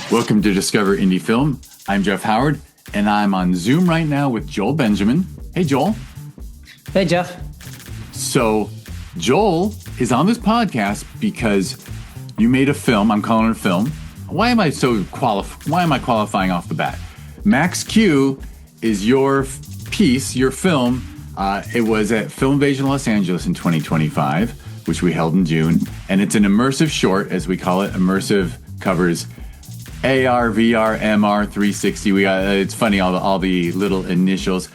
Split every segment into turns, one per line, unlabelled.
Welcome to Discover Indie Film. I'm Jeff Howard, and I'm on Zoom right now with Joel Benjamin. Hey, Joel.
Hey, Jeff.
So, Joel is on this podcast because you made a film. I'm calling it a film. Why am I qualifying off the bat? Max Q is your piece, your film. It was at Film Invasion Los Angeles in 2025, which we held in June. And it's an immersive short, as we call it. Immersive covers AR, VR, MR, 360. It's funny, all the little initials.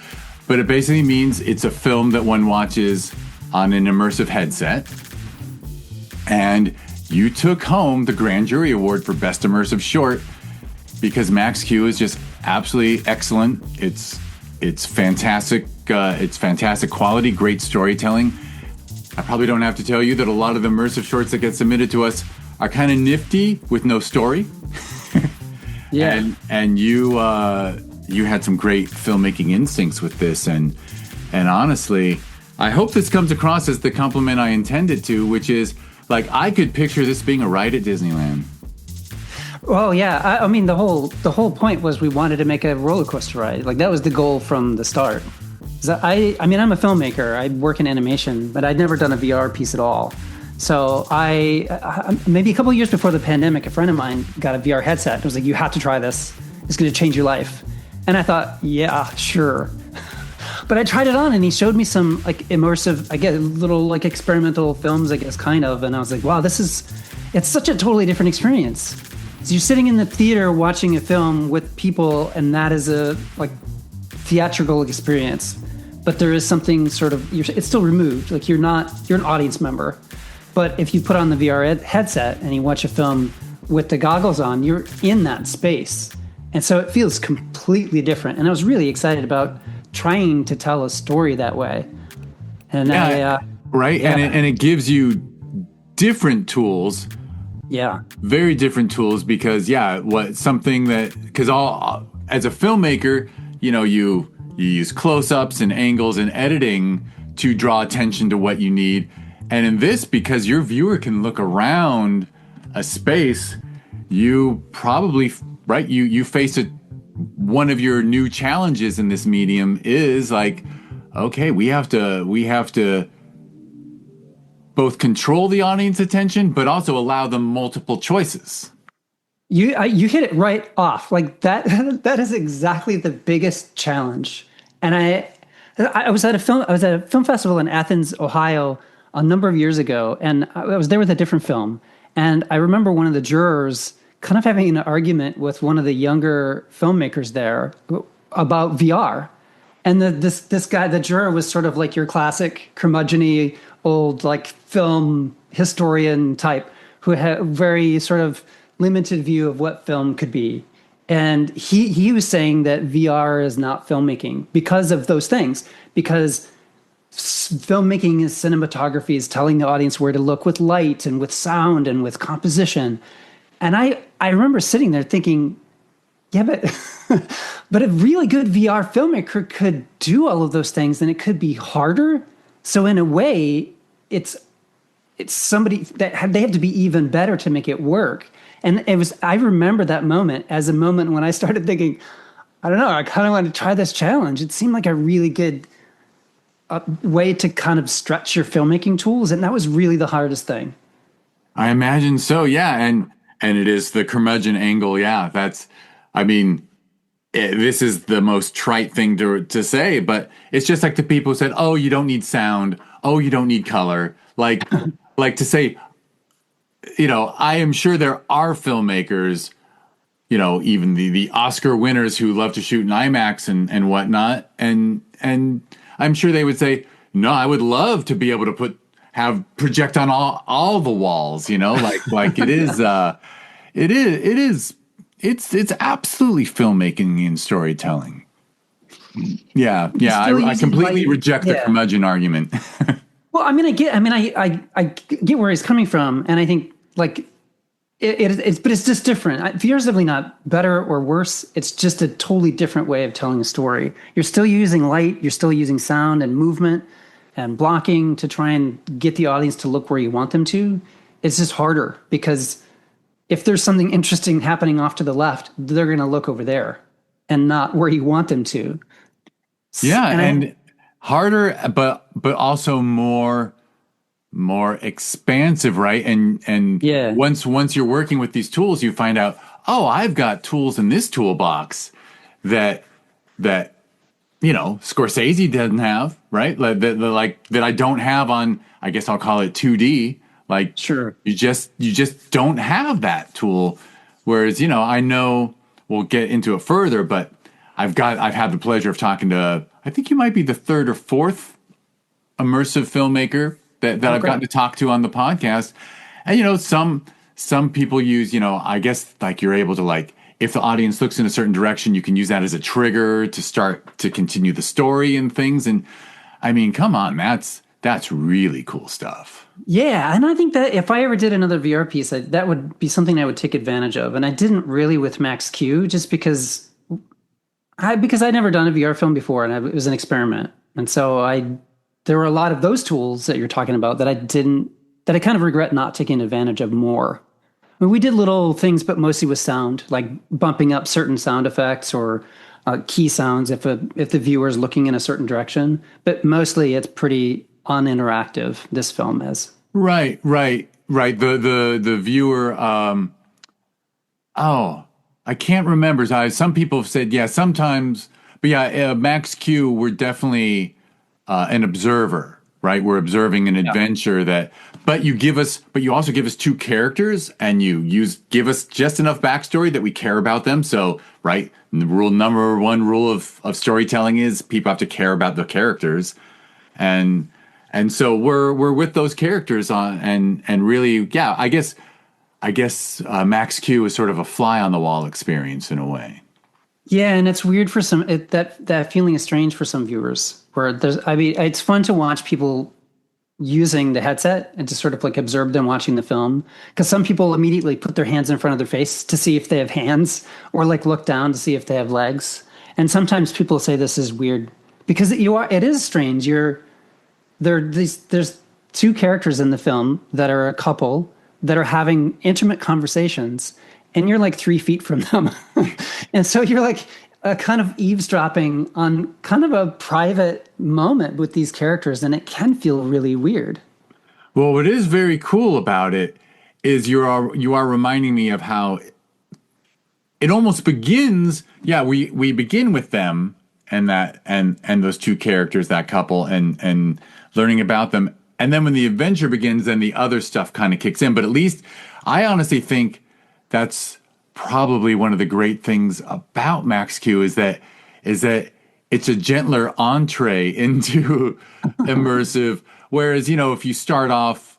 But it basically means it's a film that one watches on an immersive headset. And you took home the Grand Jury Award for Best Immersive Short because Max Q is just absolutely excellent. It's fantastic. It's fantastic quality, great storytelling. I probably don't have to tell you that a lot of the immersive shorts that get submitted to us are kind of nifty with no story.
Yeah.
And you had some great filmmaking instincts with this, and honestly, I hope this comes across as the compliment I intended to, which is like I could picture this being a ride at Disneyland.
Well, yeah. I mean, the whole point was we wanted to make a roller coaster ride. Like that was the goal from the start. I mean, I'm a filmmaker. I work in animation, but I'd never done a VR piece at all. So I maybe a couple of years before the pandemic, a friend of mine got a VR headset. It was like, you have to try this. It's going to change your life. And I thought, yeah, sure. But I tried it on and he showed me some like immersive, I guess, little like experimental films, I guess, kind of. And I was like, wow, it's such a totally different experience. So you're sitting in the theater watching a film with people, and that is a like theatrical experience. But there is something sort of, it's still removed. Like you're an audience member. But if you put on the VR headset and you watch a film with the goggles on, you're in that space. And so it feels completely different. And I was really excited about trying to tell a story that way. And
right. Yeah. And it gives you different tools.
Yeah.
Very different tools because, as a filmmaker, you use close-ups and angles and editing to draw attention to what you need. And in this, because your viewer can look around a space, you probably, right, you face one of your new challenges in this medium is like, okay, we have to both control the audience attention, but also allow them multiple choices.
You hit it right off. Like that is exactly the biggest challenge. And I was at a film festival in Athens, Ohio, a number of years ago, and I was there with a different film. And I remember one of the jurors kind of having an argument with one of the younger filmmakers there about VR. And this guy, the juror, was sort of like your classic curmudgeon-y old like film historian type who had a very sort of limited view of what film could be. And he was saying that VR is not filmmaking because of those things, because filmmaking is cinematography, is telling the audience where to look with light and with sound and with composition. And I remember sitting there thinking, yeah, but a really good VR filmmaker could do all of those things, and it could be harder. So in a way, it's somebody that they have to be even better to make it work. And I remember that moment as a moment when I started thinking, I don't know, I kind of want to try this challenge. It seemed like a really good way to kind of stretch your filmmaking tools. And that was really the hardest thing.
I imagine so. Yeah. And it is the curmudgeon angle. Yeah. This is the most trite thing to say, but it's just like the people who said, oh, you don't need sound. Oh, you don't need color. Like to say, I am sure there are filmmakers, even the Oscar winners who love to shoot in IMAX and whatnot. And I'm sure they would say, no, I would love to be able to project on all the walls, like it is, it's absolutely filmmaking and storytelling. Yeah. I completely reject the curmudgeon argument.
Well, I get where he's coming from, and I think like it's just different. VR is definitely not better or worse. It's just a totally different way of telling a story. You're still using light, you're still using sound and movement and blocking to try and get the audience to look where you want them to. It's just harder because if there's something interesting happening off to the left, they're going to look over there and not where you want them to.
Yeah,
And
and harder, but also more expansive, right? And
yeah,
once you're working with these tools, you find out, oh, I've got tools in this toolbox that that Scorsese doesn't have, right? Like that I don't have on, I guess I'll call it 2D. Like
sure.
you just don't have that tool. Whereas, I know we'll get into it further, but I've had the pleasure of talking to, I think you might be the third or fourth immersive filmmaker that
Oh,
I've gotten
great.
to talk to on the podcast. And some people use, I guess like you're able to, like, if the audience looks in a certain direction, you can use that as a trigger to start to continue the story and things. And I mean, come on, that's really cool stuff.
Yeah, and I think that if I ever did another VR piece, that would be something I would take advantage of. And I didn't really with Max Q, just because I'd never done a VR film before, and it was an experiment. And so there were a lot of those tools that you're talking about that I kind of regret not taking advantage of more. I mean, we did little things, but mostly with sound, like bumping up certain sound effects or key sounds if the viewer is looking in a certain direction. But mostly, it's pretty uninteractive. This film is.
Right, right, right. The viewer. Oh, I can't remember. Some people have said, yeah, sometimes, but yeah, Max Q, we're definitely an observer, right? We're observing an adventure but you also give us two characters, and give us just enough backstory that we care about them. So, right, the number one rule of storytelling is people have to care about the characters, and so we're with those characters on, and really, yeah, I guess Max Q is sort of a fly on the wall experience in a way.
Yeah, and it's weird for that feeling is strange for some viewers. I mean, it's fun to watch people using the headset and to sort of like observe them watching the film, because some people immediately put their hands in front of their face to see if they have hands, or like look down to see if they have legs. And sometimes people say this is weird because it is strange. There's two characters in the film that are a couple that are having intimate conversations, and you're like 3 feet from them. And so you're like kind of eavesdropping on kind of a private moment with these characters, and it can feel really weird.
Well, what is very cool about it is you are reminding me of how it almost begins. Yeah, we begin with them and those two characters, that couple, and learning about them. And then when the adventure begins, then the other stuff kind of kicks in. But at least I honestly think that's probably one of the great things about Max Q is that it's a gentler entree into immersive. Whereas, if you start off,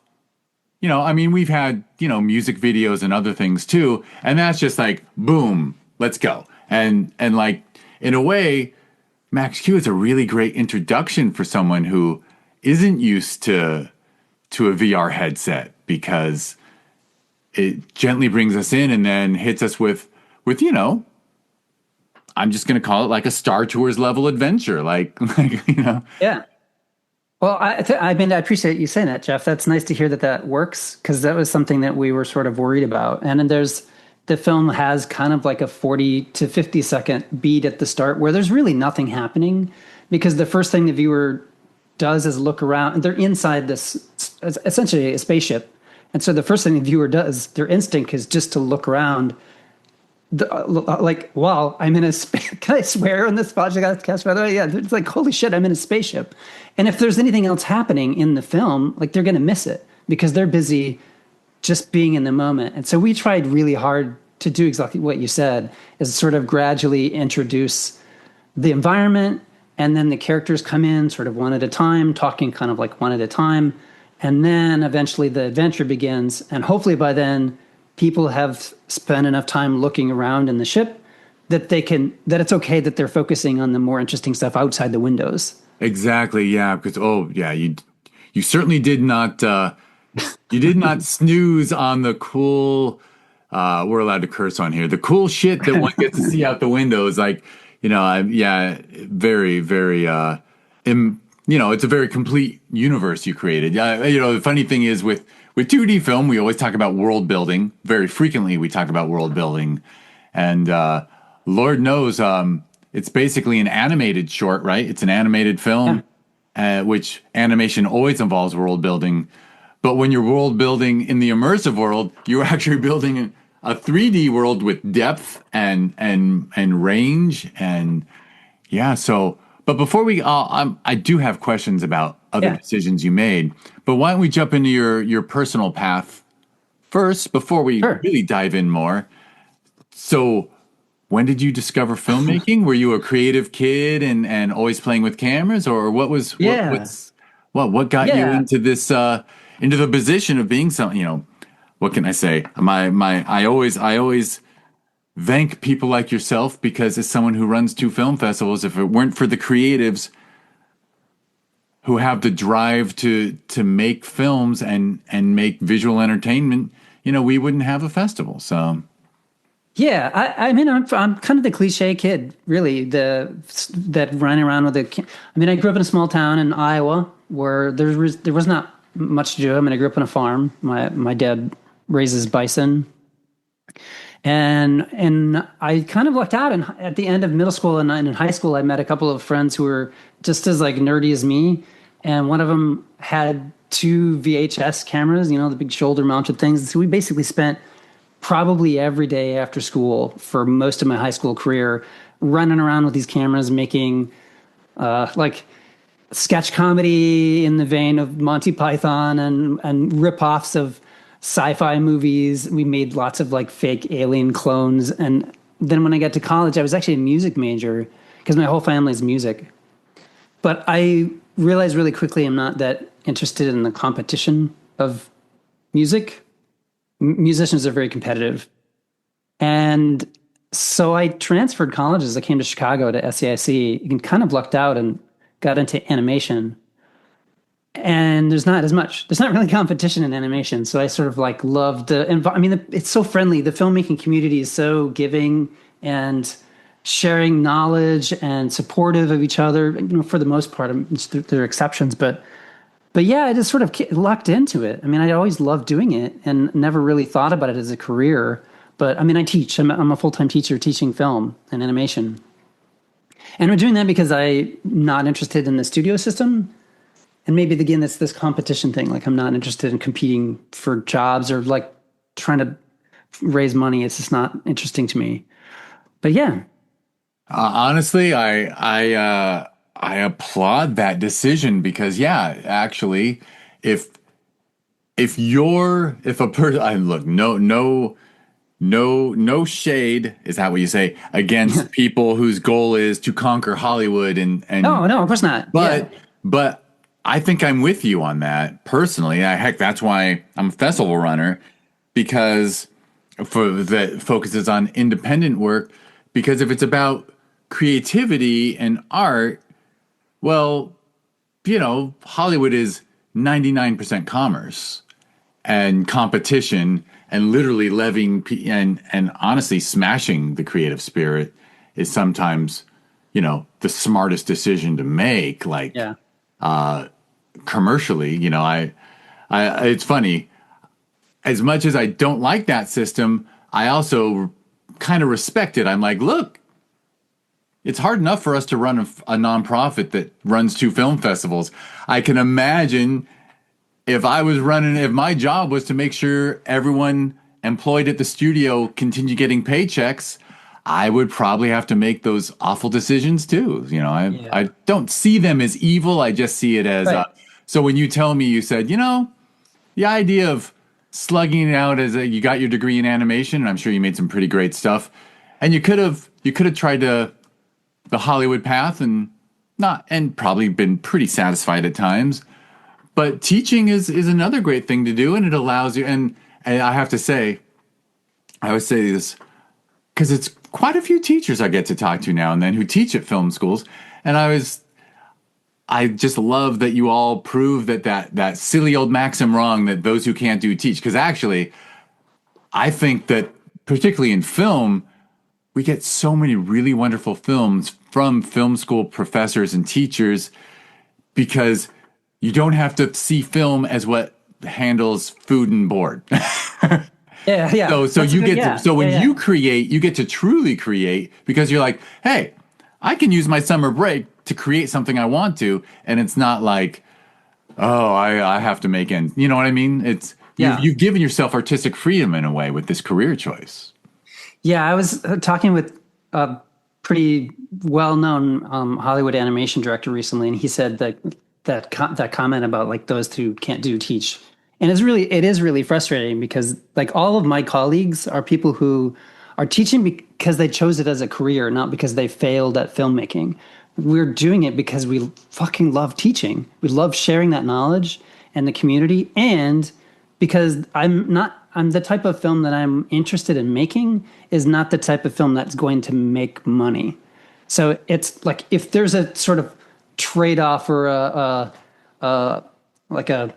I mean, we've had, music videos and other things too. And that's just like, boom, let's go. And like, in a way, Max Q is a really great introduction for someone who isn't used to a VR headset, because it gently brings us in and then hits us with I'm just going to call it like a Star Tours level adventure, like.
Yeah. Well, I mean, I appreciate you saying that, Jeff. That's nice to hear that works, because that was something that we were sort of worried about. And then the film has kind of like a 40 to 50-second beat at the start where there's really nothing happening, because the first thing the viewer does is look around, and they're inside this, essentially a spaceship. And so the first thing the viewer does, their instinct is just to look around. Like, wow, I'm in a can I swear on this podcast, by the way? Yeah, it's like, holy shit, I'm in a spaceship. And if there's anything else happening in the film, like, they're going to miss it because they're busy just being in the moment. And so we tried really hard to do exactly what you said, is sort of gradually introduce the environment, and then the characters come in sort of one at a time, talking kind of like one at a time. And then eventually the adventure begins. And hopefully by then, people have spent enough time looking around in the ship that it's okay that they're focusing on the more interesting stuff outside the windows.
Exactly. Yeah. Because, you certainly did not, you did not snooze on the cool, we're allowed to curse on here, the cool shit that one gets to see out the windows. Like, very, very, it's a very complete universe you created. The funny thing is with with 2D film, we always talk about world building. Very frequently, we talk about world building. And Lord knows, it's basically an animated short, right? It's an animated
Yeah.
film, which animation always involves world building. But when you're world building in the immersive world, you're actually building a 3D world with depth and range and yeah. So, but before we, I do have questions about other
Yeah.
decisions you made. But why don't we jump into your personal path first before we
Sure.
really dive in more? So, when did you discover filmmaking? Were you a creative kid and always playing with cameras, or what was
Yeah.
what got you
Yeah.
into this into the position of being some, what can I say? I always thank people like yourself because as someone who runs 2 film festivals, if it weren't for the creatives who have the drive to make films and make visual entertainment, we wouldn't have a festival. So
Yeah, I mean, I'm kind of the cliche kid, really, that running around with I mean, I grew up in a small town in Iowa where there was not much to do. I mean, I grew up on a farm. My dad raises bison, and I kind of lucked out. And at the end of middle school and in high school, I met a couple of friends who were just as like nerdy as me, and one of them had 2 VHS cameras, the big shoulder mounted things. So we basically spent probably every day after school for most of my high school career, running around with these cameras, making like sketch comedy in the vein of Monty Python and ripoffs of sci-fi movies. We made lots of like fake alien clones. And then when I got to college, I was actually a music major because my whole family is music. But I realized really quickly I'm not that interested in the competition of music. Musicians are very competitive. And so I transferred colleges. I came to Chicago to SAIC and kind of lucked out and got into animation. And there's not really competition in animation. So I sort of like loved I mean, it's so friendly. The filmmaking community is so giving and sharing knowledge and supportive of each other. For the most part, there are exceptions, but yeah, I just sort of lucked into it. I mean, I always loved doing it and never really thought about it as a career. But I mean, I teach. I'm a full-time teacher teaching film and animation. And I'm doing that because I'm not interested in the studio system. And maybe, again, it's this competition thing. Like, I'm not interested in competing for jobs or like trying to raise money. It's just not interesting to me. But yeah.
honestly, I applaud that decision because yeah, actually, if a person, I look, no shade, is that what you say, against people whose goal is to conquer Hollywood
No, no, of course not.
but
Yeah.
but I think I'm with you on that personally. Heck, that's why I'm a festival runner because that focuses on independent work because if it's about creativity and art, well, Hollywood is 99% commerce and competition and literally levying and honestly smashing the creative spirit is sometimes, the smartest decision to make. Like,
Yeah.
commercially, it's funny. As much as I don't like that system, I also kind of respect it. I'm like, look, it's hard enough for us to run a nonprofit that runs 2 film festivals. I can imagine if my job was to make sure everyone employed at the studio continue getting paychecks, I would probably have to make those awful decisions too.
Yeah.
I don't see them as evil. I just see it as,
Right.
so when you tell me, you said, the idea of slugging it out as you got your degree in animation, and I'm sure you made some pretty great stuff, and you could have tried the Hollywood path and probably been pretty satisfied at times. But teaching is another great thing to do, and it allows you. And I have to say, I always say this because it's quite a few teachers I get to talk to now and then who teach at film schools, and I just love that you all prove that silly old maxim wrong that those who can't do teach. Because actually, I think that particularly in film, we get so many really wonderful films from film school professors and teachers because you don't have to see film as what handles food and board.
Yeah, yeah.
So
That's a
you
good,
get to,
yeah,
so when
yeah,
you
yeah.
create, you get to truly create because you're like, hey, I can use my summer break to create something I want to, and it's not like, oh, I have to make ends. You know what I mean? It's
Yeah.
you've given yourself artistic freedom in a way with this career choice.
Yeah, I was talking with a pretty well-known Hollywood animation director recently, and he said that that comment about like those who can't do teach, and it is really frustrating because like all of my colleagues are people who are teaching because they chose it as a career, not because they failed at filmmaking. We're doing it because we fucking love teaching. We love sharing that knowledge and the community, and because I'm the type of film that I'm interested in making is not the type of film that's going to make money. So it's like if there's a sort of trade-off or like a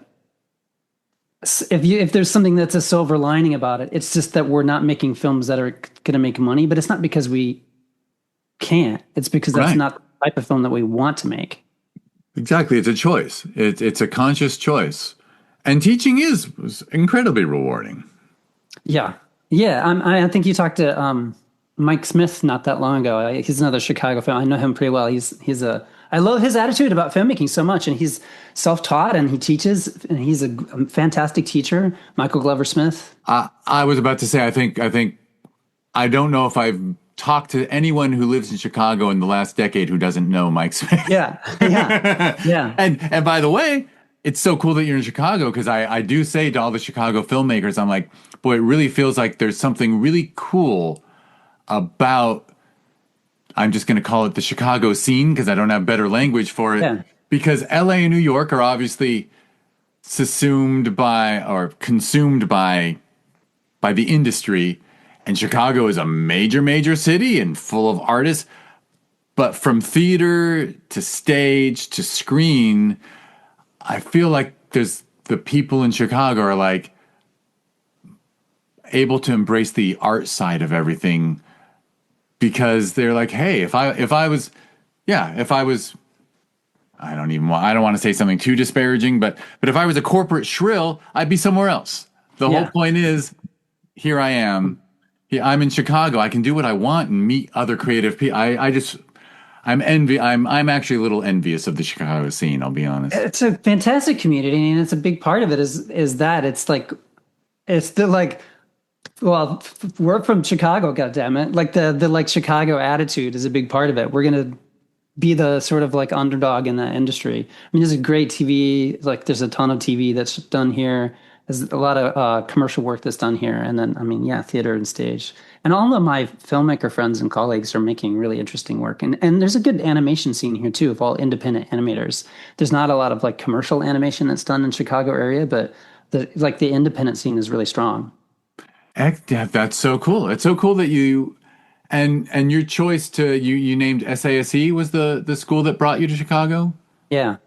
if there's something that's a silver lining about it, it's just that we're not making films that are going to make money, but it's not because we can't. It's because that's
Right.
not the type of film that we want to make.
Exactly. It's a choice. It's a conscious choice. And teaching is incredibly rewarding.
Yeah. Yeah. I think you talked to Mike Smith not that long ago. He's another Chicago film. I know him pretty well. I love his attitude about filmmaking so much. And he's self-taught and he teaches and he's a fantastic teacher. Michael Glover Smith.
I was about to say, I don't know if I've talked to anyone who lives in Chicago in the last decade who doesn't know Mike Smith.
Yeah. Yeah. Yeah.
And by the way, it's so cool that you're in Chicago because I do say to all the Chicago filmmakers, I'm like, boy, it really feels like there's something really cool about, I'm just going to call it the Chicago scene because I don't have better language for it.
Yeah.
Because LA and New York are obviously subsumed by or consumed by the industry. And Chicago is a major, major city and full of artists. But from theater to stage to screen, I feel like there's the people in Chicago are like able to embrace the art side of everything because they're like, hey, if I was, I don't want to say something too disparaging, but if I was a corporate shrill, I'd be somewhere else. The whole point is, here I am. I'm in Chicago. I can do what I want and meet other creative people. I'm actually a little envious of the Chicago scene. I'll be honest.
It's a fantastic community, and it's a big part of it is that it's like it's the like well we're from Chicago, goddammit. Like the like Chicago attitude is a big part of it. We're gonna be the sort of like underdog in that industry. I mean, there's a great TV, like there's a ton of TV that's done here. There's a lot of commercial work that's done here, and then I mean, yeah, theater and stage. And all of my filmmaker friends and colleagues are making really interesting work. And there's a good animation scene here too of all independent animators. There's not a lot of like commercial animation that's done in Chicago area, but the independent scene is really strong.
That's so cool. It's so cool that you and your choice to you named SASE was the school that brought you to Chicago.
Yeah.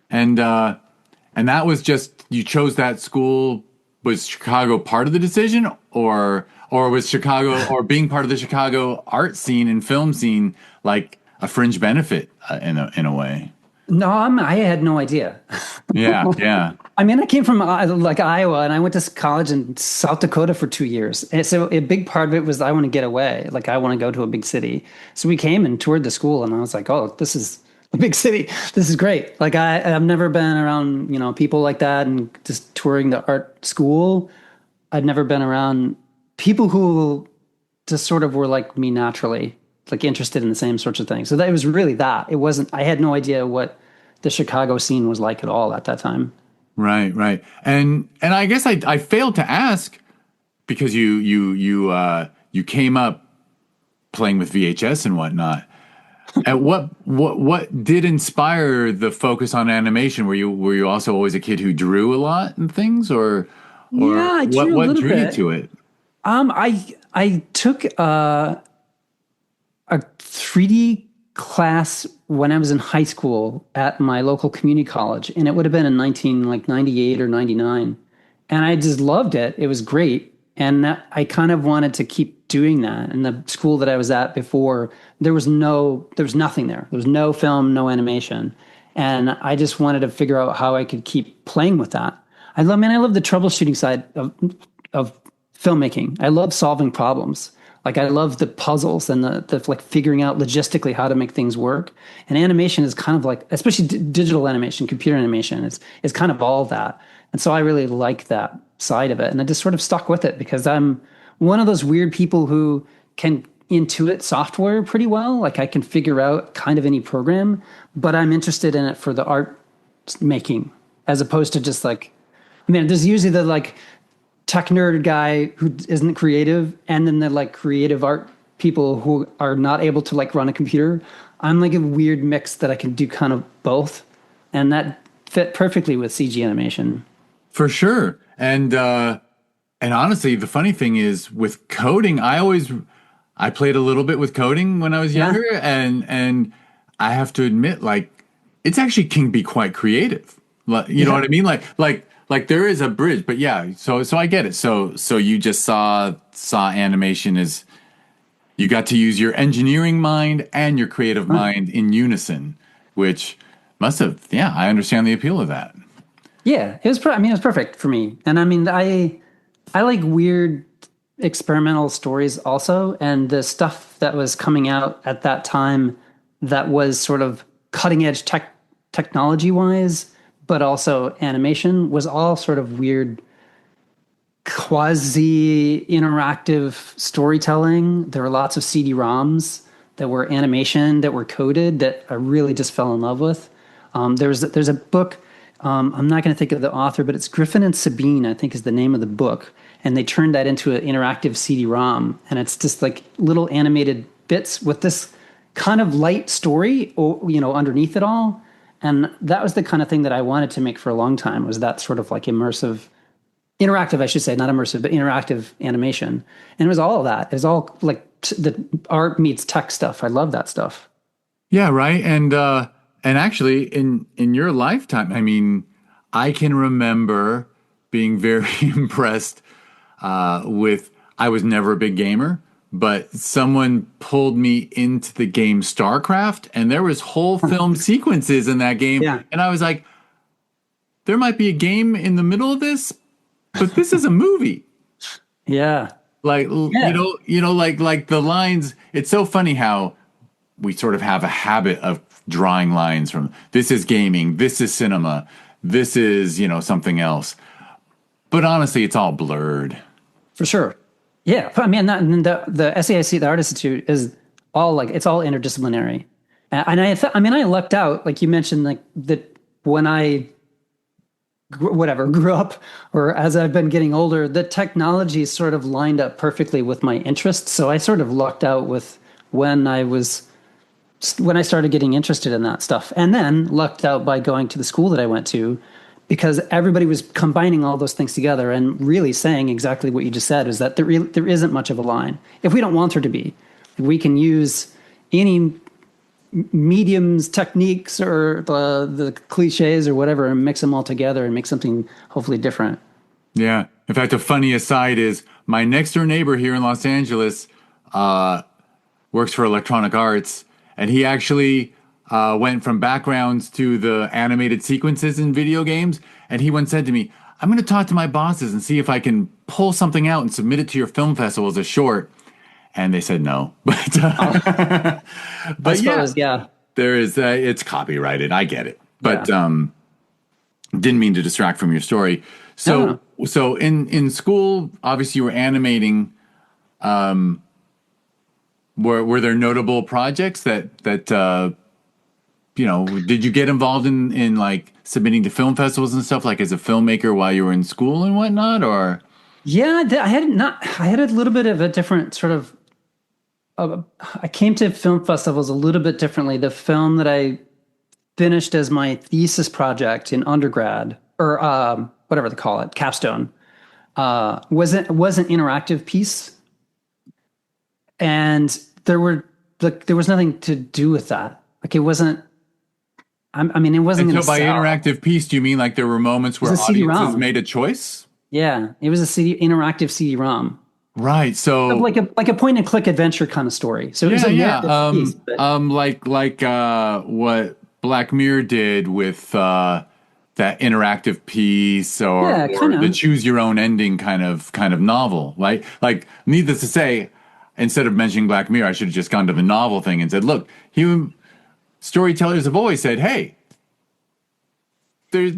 And that was just you chose that school. Was Chicago part of the decision, or was Chicago or being part of the Chicago art scene and film scene like a fringe benefit in a way?
No, I had no idea.
Yeah, yeah.
I mean, I came from like Iowa, and I went to college in South Dakota for 2 years. And so a big part of it was I want to get away. Like I want to go to a big city. So we came and toured the school, and I was like, oh, this is a big city. This is great. Like I've never been around, people like that, and just touring the art school. I'd never been around people who just sort of were like me naturally, like interested in the same sorts of things. So that it was really that. It wasn't. I had no idea what the Chicago scene was like at all at that time.
Right, right. And I guess I failed to ask because you came up playing with VHS and whatnot. At what did inspire the focus on animation? Were you also always a kid who drew a lot and things, or
Yeah, I drew a
what
little
drew you
bit.
to it?
I took a 3D class when I was in high school at my local community college, and it would have been in 1998 or 99, and I just loved it. It was great, and I kind of wanted to keep doing that. And the school that I was at before, there was nothing there. There was no film, no animation, and I just wanted to figure out how I could keep playing with that. I love the troubleshooting side of filmmaking. I love solving problems. Like I love the puzzles and the like figuring out logistically how to make things work. And animation is kind of like, especially digital animation, computer animation, is kind of all that. And so I really like that side of it. And I just sort of stuck with it because I'm one of those weird people who can intuit software pretty well. Like I can figure out kind of any program, but I'm interested in it for the art making as opposed to just like, I mean, there's usually the like tech nerd guy who isn't creative, and then the like creative art people who are not able to like run a computer. I'm like a weird mix that I can do kind of both, and that fit perfectly with CG animation.
For sure. And honestly, the funny thing is with coding, I played a little bit with coding when I was younger, and I have to admit, like, it's actually can be quite creative. You know what I mean? Like there is a bridge, but yeah. So I get it. So you just saw animation as you got to use your engineering mind and your creative mind in unison, which must have. Yeah, I understand the appeal of that.
Yeah, it was. I mean, it was perfect for me. And I mean, I like weird experimental stories also, and the stuff that was coming out at that time that was sort of cutting edge technology wise, but also animation was all sort of weird quasi interactive storytelling. There were lots of CD-ROMs that were animation that were coded that I really just fell in love with. There's a book. I'm not going to think of the author, but it's Griffin and Sabine, I think is the name of the book. And they turned that into an interactive CD-ROM. And it's just like little animated bits with this kind of light story, underneath it all. And that was the kind of thing that I wanted to make for a long time, was that sort of like interactive, I should say, not immersive, but interactive animation. And it was all of that. It was all like the art meets tech stuff. I love that stuff.
Yeah, right. And actually in your lifetime, I mean, I can remember being very impressed with, I was never a big gamer, but someone pulled me into the game StarCraft, and there was whole film sequences in that game.
Yeah.
And I was like, there might be a game in the middle of this, but this is a movie.
Yeah.
Like, like the lines, it's so funny how we sort of have a habit of drawing lines from this is gaming, this is cinema, this is, something else. But honestly, it's all blurred.
For sure. Yeah. I mean, the SAIC, the Art Institute, is all like, it's all interdisciplinary. And I lucked out, like you mentioned, like that when I grew up, or as I've been getting older, the technology sort of lined up perfectly with my interests. So I sort of lucked out with when I started getting interested in that stuff, and then lucked out by going to the school that I went to, because everybody was combining all those things together and really saying exactly what you just said, is that there isn't much of a line. If we don't want there to be, we can use any mediums, techniques, or the cliches or whatever, and mix them all together and make something hopefully different.
Yeah. In fact, a funny aside is my next door neighbor here in Los Angeles works for Electronic Arts, and he actually went from backgrounds to the animated sequences in video games. And he once said to me, I'm going to talk to my bosses and see if I can pull something out and submit it to your film festival as a short. And they said no. But
I suppose, yeah.
There is, it's copyrighted. I get it. But didn't mean to distract from your story. So, so in school, obviously you were animating. Were there notable projects that did you get involved in like submitting to film festivals and stuff, like as a filmmaker while you were in school and whatnot, or?
Yeah, I had a little bit of a different sort of, I came to film festivals a little bit differently. The film that I finished as my thesis project in undergrad, or whatever they call it, capstone, was an interactive piece. And there was nothing to do with that. Like it wasn't, it wasn't.
And so by interactive piece, do you mean like there were moments where audiences made a choice?
Yeah, it was interactive CD-ROM.
Right. So
like a point and click adventure kind of story. So it was piece,
like what Black Mirror did with that interactive piece
Yeah,
or
kind
the
of.
choose your own ending kind of novel, right? Like, needless to say, instead of mentioning Black Mirror, I should have just gone to the novel thing and said, look, human storytellers have always said, hey,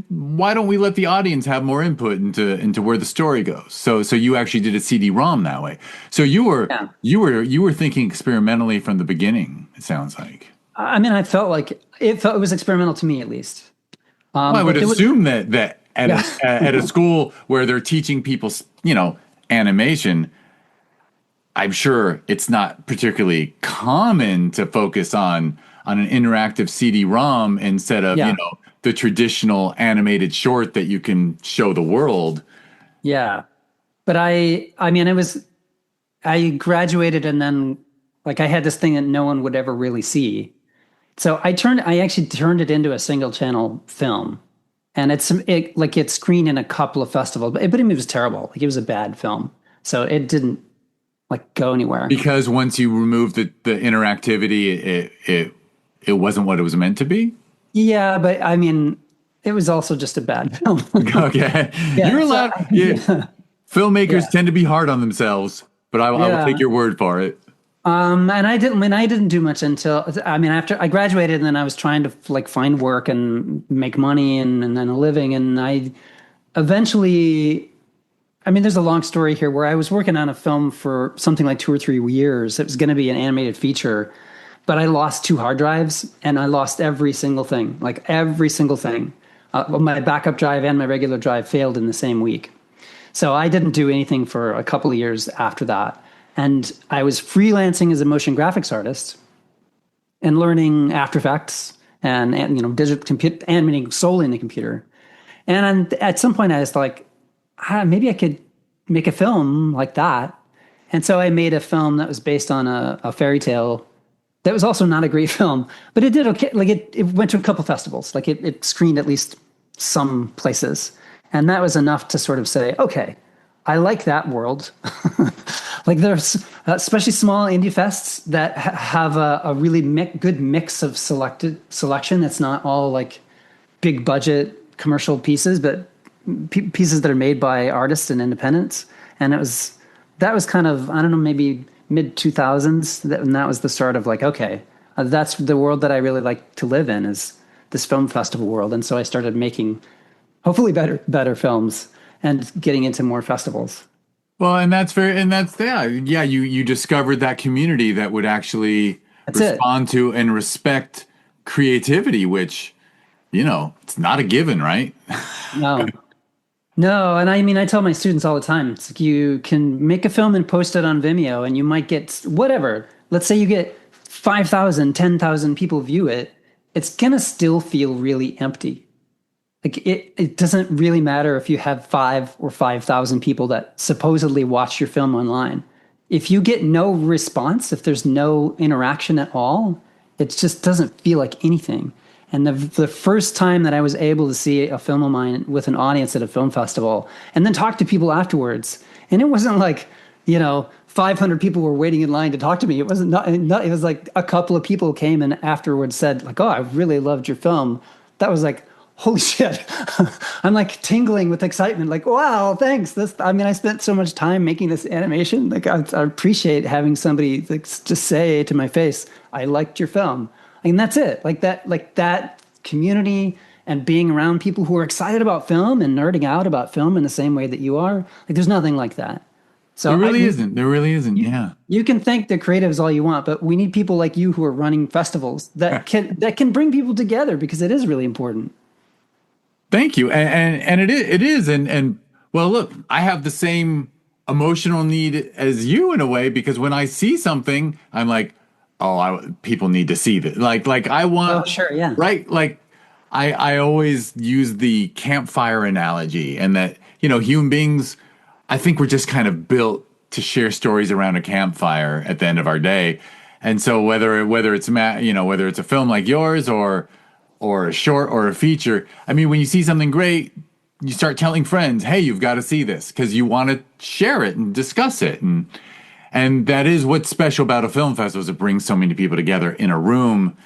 why don't we let the audience have more input into where the story goes? So you actually did a CD-ROM that way. So
Yeah.
you were thinking experimentally from the beginning. It sounds like.
I mean, I felt like it was experimental to me, at least.
Well, I would
Like there was,
assume that
yeah,
at a school where they're teaching people, animation, I'm sure it's not particularly common to focus on an interactive CD-ROM instead of,
yeah,
the traditional animated short that you can show the world.
yeah. But I mean, I graduated and then like I had this thing that no one would ever really see. So I actually turned it into a single channel film, and it screened in a couple of festivals, but it was terrible. Like it was a bad film, so it didn't like go anywhere.
Because once you remove the interactivity, it wasn't what it was meant to be.
Yeah, but I mean, it was also just a bad film.
Okay,
Yeah,
you're
so
allowed. Yeah,
yeah,
filmmakers
yeah,
tend to be hard on themselves, but I will take
yeah.
your word for it.
And I didn't do much until I mean after I graduated, and then I was trying to like find work and make money and then a living, and I eventually. I mean, there's a long story here where I was working on a film for something like 2 or 3 years. It was going to be an animated feature, but I lost 2 hard drives and I lost every single thing, like every single thing. My backup drive and my regular drive failed in the same week. So I didn't do anything for a couple of years after that. And I was freelancing as a motion graphics artist and learning After Effects and digital computer animating solely in the computer. And at some point I was like, maybe I could make a film like that. And so I made a film that was based on a fairy tale that was also not a great film, but it did okay. Like it went to a couple festivals. Like it screened at least some places. And that was enough to sort of say, okay, I like that world. Like there's especially small indie fests that have a really good mix of selection. That's not all like big budget commercial pieces, but pieces that are made by artists and independents. And that was kind of, I don't know, maybe mid 2000s. And that was the start of like, okay, that's the world that I really like to live in, is this film festival world. And so I started making hopefully better films and getting into more festivals.
Well, and that's very, and that's yeah. You discovered that community that would actually
That's it.
respond to and respect creativity, which it's not a given, right?
No. No, and I mean, I tell my students all the time, it's like you can make a film and post it on Vimeo, and you might get whatever. Let's say you get 5,000, 10,000 people view it. It's going to still feel really empty. Like it doesn't really matter if you have 5,000 people that supposedly watch your film online. If you get no response, if there's no interaction at all, it just doesn't feel like anything. And the first time that I was able to see a film of mine with an audience at a film festival and then talk to people afterwards, and it wasn't like, 500 people were waiting in line to talk to me. It wasn't not, it was like a couple of people came and afterwards said like, oh, I really loved your film. That was like, holy shit. I'm like tingling with excitement. Like, wow, thanks. I spent so much time making this animation. Like I appreciate having somebody like, just say to my face, I liked your film. And that's it. Like that community and being around people who are excited about film and nerding out about film in the same way that you are. Like there's nothing like that. So
There really isn't. There really isn't. Yeah.
you can thank the creatives all you want, but we need people like you who are running festivals that can bring people together, because it is really important.
Thank you. And it is. And well, look, I have the same emotional need as you in a way, because when I see something, I'm like, oh, people need to see this. Like I
Oh,
want,
sure, yeah.
right? Like I always use the campfire analogy, and that, human beings, I think we're just kind of built to share stories around a campfire at the end of our day. And so whether it's whether it's a film like yours or a short or a feature, I mean, when you see something great, you start telling friends, hey, you've got to see this, because you want to share it and discuss it. And that is what's special about a film festival, is it brings so many people together in a room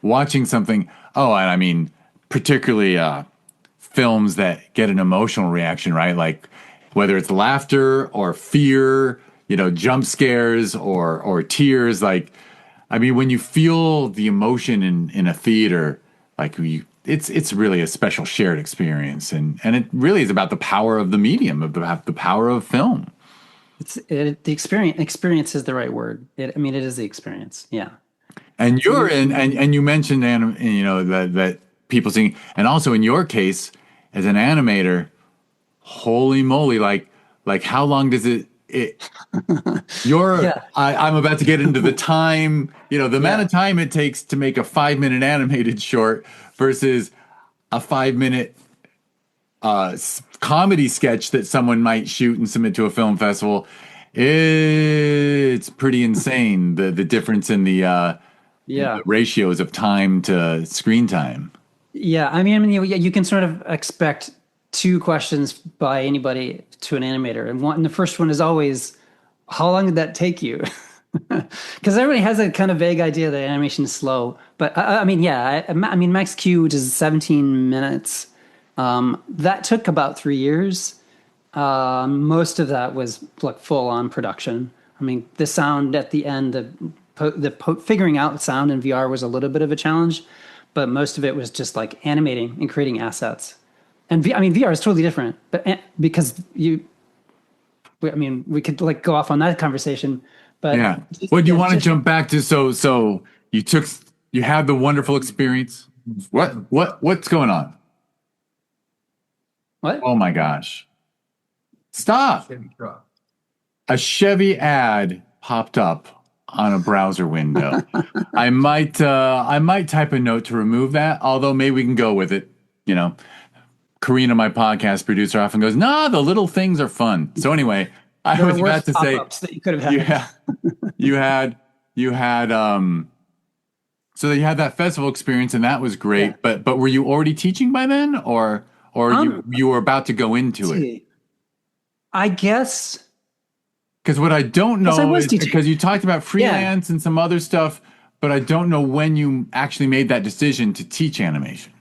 watching something. Oh, and I mean, particularly films that get an emotional reaction, right? Like whether it's laughter or fear, jump scares or tears. Like, I mean, when you feel the emotion in a theater, like it's really a special shared experience, and it really is about the power of the medium, about the power of film.
The experience. Experience is the right word. I mean, it is the experience. Yeah.
And you're in, and you mentioned that people seeing, and also in your case as an animator, holy moly, like how long does it
Yeah.
I'm about to get into the time, the amount
Yeah.
of time it takes to make a 5-minute animated short versus a 5-minute comedy sketch that someone might shoot and submit to a film festival. It's pretty insane, the difference in the
Yeah.
ratios of time to screen time.
Yeah. I mean, you can sort of expect two questions by anybody to an animator, and the first one is always, how long did that take you? Because everybody has a kind of vague idea that animation is slow. But I mean, yeah, I mean, Max Q, which is 17 minutes, that took about 3 years. Most of that was like full on production. I mean, the sound at the end, figuring out sound in VR was a little bit of a challenge, but most of it was just like animating and creating assets. And I mean, VR is totally different, but because I mean, we could like go off on that conversation, but
Yeah. Well, do you want to jump back to so you had the wonderful experience. What's going on?
what?
Oh my gosh. Stop. A Chevy ad popped up on a browser window. I might type a note to remove that, although maybe we can go with it. Karina, my podcast producer, often goes, "Nah, the little things are fun." So anyway, I was about to say
that you could have had.
Yeah, you had so you had that festival experience and that was great.
Yeah.
But were you already teaching by then, or you were about to go into it?
I guess
Because what I don't
yes, I
know
was
is
teaching.
because you talked about freelance and some other stuff, but I don't know when you actually made that decision to teach animation.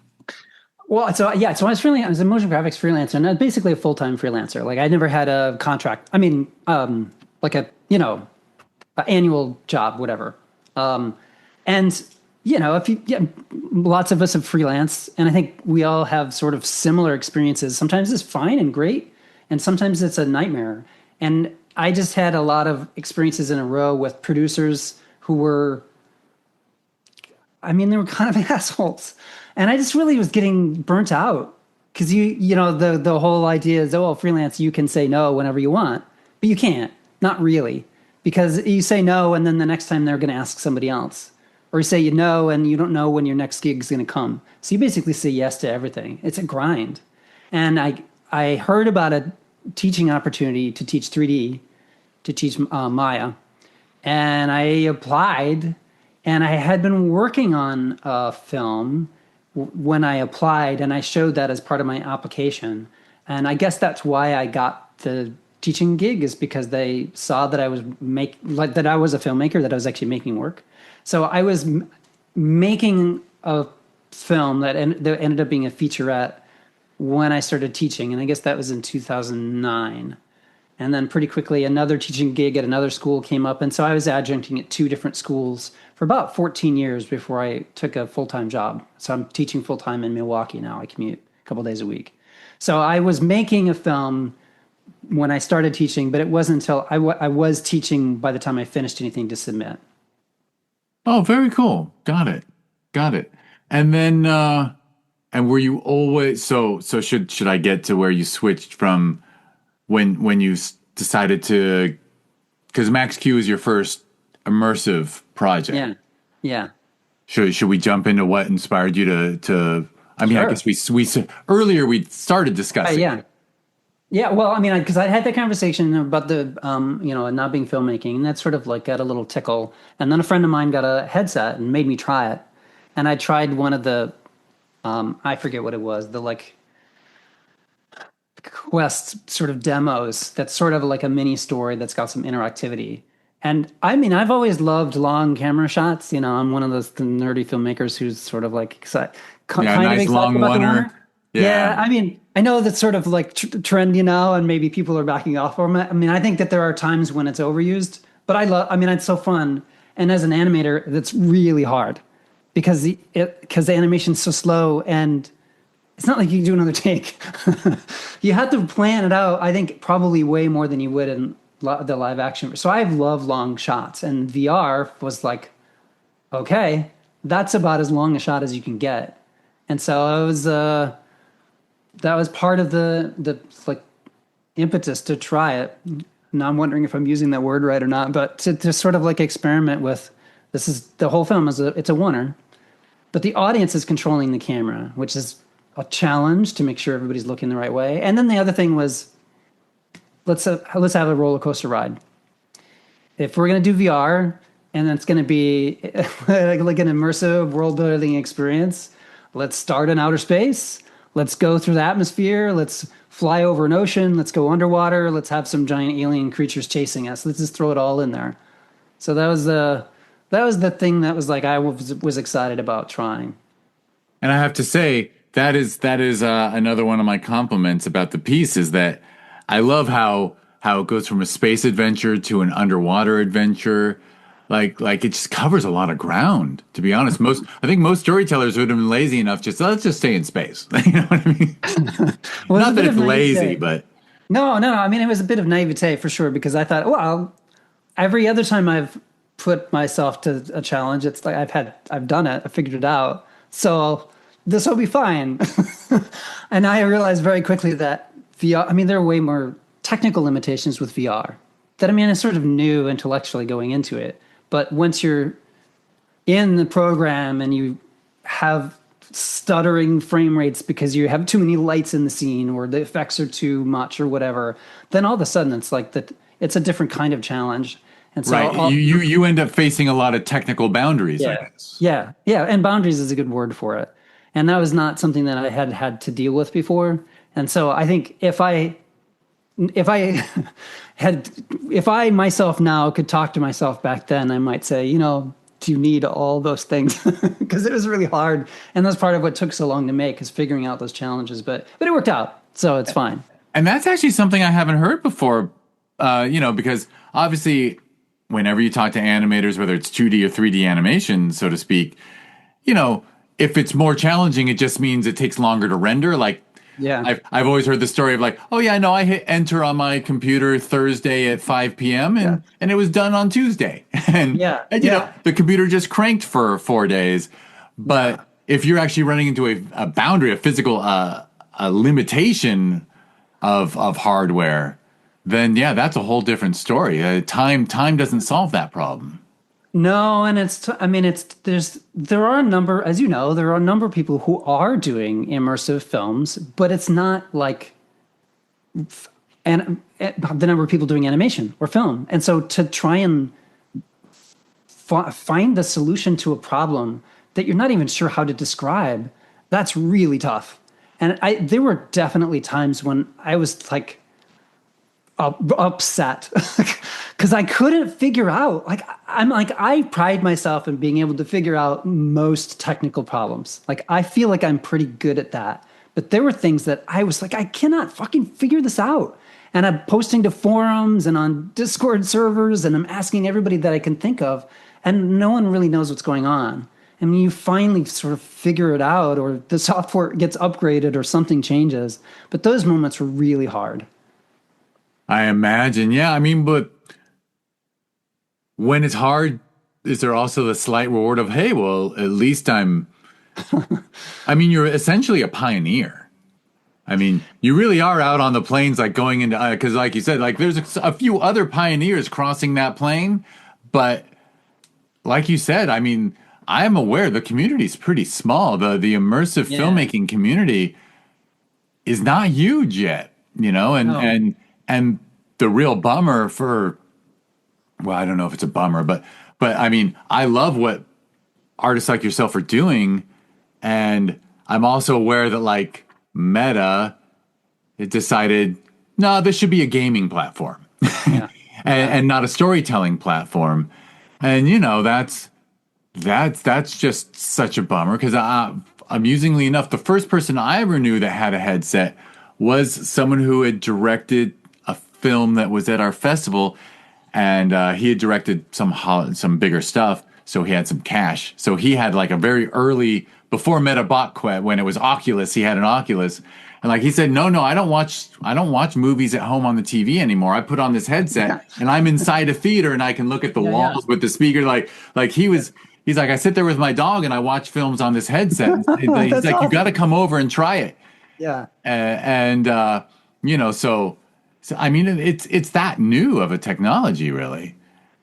Well, so I was freelance. I was a motion graphics freelancer, and I was basically a full-time freelancer. Like I never had a contract. I mean, like a an annual job, whatever. And if lots of us have freelance, and I think we all have sort of similar experiences. Sometimes it's fine and great, and sometimes it's a nightmare. And I just had a lot of experiences in a row with producers who were, I mean, they were kind of assholes. And I just really was getting burnt out because the whole idea is, oh, well, freelance, you can say no whenever you want, but you can't, not really, because you say no and then the next time they're going to ask somebody else, or you say no and you don't know when your next gig is going to come. So you basically say yes to everything. It's a grind. And I heard about a teaching opportunity to teach 3D, to teach Maya, and I applied, and I had been working on a film when I applied, and I showed that as part of my application. And I guess that's why I got the teaching gig, is because they saw that I was that I was a filmmaker, that I was actually making work. So I was making a film that ended up being a featurette when I started teaching, and I guess that was in 2009. And then pretty quickly, another teaching gig at another school came up. And so I was adjuncting at 2 different schools for about 14 years before I took a full-time job. So I'm teaching full-time in Milwaukee now. I commute a couple days a week. So I was making a film when I started teaching, but it wasn't until I was teaching by the time I finished anything to submit.
Oh, very cool. Got it. And then, and were you always, so should I get to where you switched from when you decided to, because Max Q is your first immersive project.
Yeah. Yeah.
Should we jump into what inspired you to I mean,
Sure.
I guess we earlier we started discussing.
Yeah. Yeah, well, I mean, because I had that conversation about the, not being filmmaking, and that sort of like got a little tickle. And then a friend of mine got a headset and made me try it. And I tried one of the, I forget what it was, the like Quest sort of demos. That's sort of like a mini story that's got some interactivity. And I mean, I've always loved long camera shots. I'm one of those nerdy filmmakers who's sort of like kind
nice
of
long
excited about the
oneer.
oneer. Yeah, I mean, I know that's sort of like trendy now, and maybe people are backing off from it. I mean, I think that there are times when it's overused, but I mean, it's so fun. And as an animator, that's really hard because the animation's so slow, and it's not like you can do another take. You have to plan it out. I think probably way more than you would in the live action. So I love long shots, and VR was like, okay, that's about as long a shot as you can get. And so it was. That was part of the like impetus to try it. Now I'm wondering if I'm using that word right or not, but to sort of like experiment with this is the whole film it's a oneer, but the audience is controlling the camera, which is a challenge to make sure everybody's looking the right way. And then the other thing was let's have a roller coaster ride. If we're gonna do VR and it's gonna be like an immersive world building experience, let's start in outer space. Let's go through the atmosphere. Let's fly over an ocean. Let's go underwater. Let's have some giant alien creatures chasing us. Let's just throw it all in there. So that was the thing that was like I was excited about trying.
And I have to say that is another one of my compliments about the piece is that I love how it goes from a space adventure to an underwater adventure. Like it just covers a lot of ground, to be honest. I think most storytellers would have been lazy enough let's just stay in space. You know what I mean?
Well,
not that it's lazy, but
no. I mean, it was a bit of naivete for sure because I thought, well, every other time I've put myself to a challenge, it's like I've done it, I figured it out, so this will be fine. And I realized very quickly that VR. I mean, there are way more technical limitations with VR. That I mean, I sort of knew intellectually going into it. But once you're in the program and you have stuttering frame rates because you have too many lights in the scene or the effects are too much or whatever, then all of a sudden it's like that. It's a different kind of challenge. And so
right, you end up facing a lot of technical boundaries.
Yeah,
I guess.
yeah. And boundaries is a good word for it. And that was not something that I had to deal with before. And so I think if I if I myself now could talk to myself back then, I might say, do you need all those things? Because it was really hard. And that's part of what took so long to make is figuring out those challenges. But it worked out. So it's fine.
And that's actually something I haven't heard before, because obviously whenever you talk to animators, whether it's 2D or 3D animation, so to speak, if it's more challenging, it just means it takes longer to render. Like,
yeah,
I've always heard the story of like, oh yeah, no, I hit enter on my computer Thursday at 5 p.m. and it was done on Tuesday, and the computer just cranked for 4 days. But if you're actually running into a boundary, a physical a limitation of hardware, then that's a whole different story. Time doesn't solve that problem.
No, and there are a number, as you know, there are a number of people who are doing immersive films, but it's not like the number of people doing animation or film. And so to try and find the solution to a problem that you're not even sure how to describe, that's really tough. And there were definitely times when I was like upset because I couldn't figure out, I pride myself in being able to figure out most technical problems. Like, I feel like I'm pretty good at that. But there were things that I was like, I cannot fucking figure this out. And I'm posting to forums and on Discord servers, and I'm asking everybody that I can think of, and no one really knows what's going on. And when you finally sort of figure it out, or the software gets upgraded or something changes, but those moments were really hard.
I imagine. Yeah. I mean, but when it's hard, is there also the slight reward of, hey, well, at least I mean, you're essentially a pioneer. I mean, you really are out on the plains, like going into, because like you said, like there's a few other pioneers crossing that plane. But like you said, I mean, I'm aware the community is pretty small. The immersive filmmaking community is not huge yet, and the real bummer well, I don't know if it's a bummer, but I mean, I love what artists like yourself are doing. And I'm also aware that like Meta, it decided, no, this should be a gaming platform and not a storytelling platform. And, that's just such a bummer because amusingly enough, the first person I ever knew that had a headset was someone who had directed a film that was at our festival, and he had directed some bigger stuff, so he had some cash. So he had like a very early, before Metabot, when it was Oculus, he had an Oculus. And like he said, no, I don't watch movies at home on the TV anymore. I put on this headset and I'm inside a theater and I can look at the walls with the speaker. He's like, I sit there with my dog and I watch films on this headset. He's like, awesome. You got to come over and try it.
Yeah.
So I mean, it's that new of a technology, really.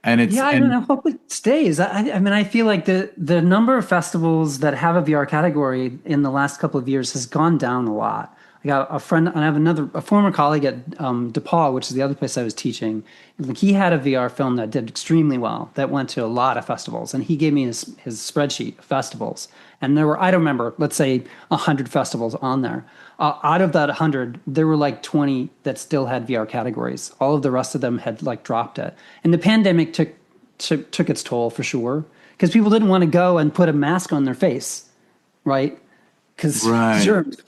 And it's,
I don't know. I hope it stays. I mean, I feel like the number of festivals that have a VR category in the last couple of years has gone down a lot. I got a friend, and I have a former colleague at DePaul, which is the other place I was teaching. And he had a VR film that did extremely well, that went to a lot of festivals. And he gave me his spreadsheet of festivals. And there were, I don't remember, let's say 100 festivals on there. Out of that 100, there were like 20 that still had VR categories. All of the rest of them had like dropped it. And the pandemic took its toll for sure, because people didn't want to go and put a mask on their face, right? Because germs.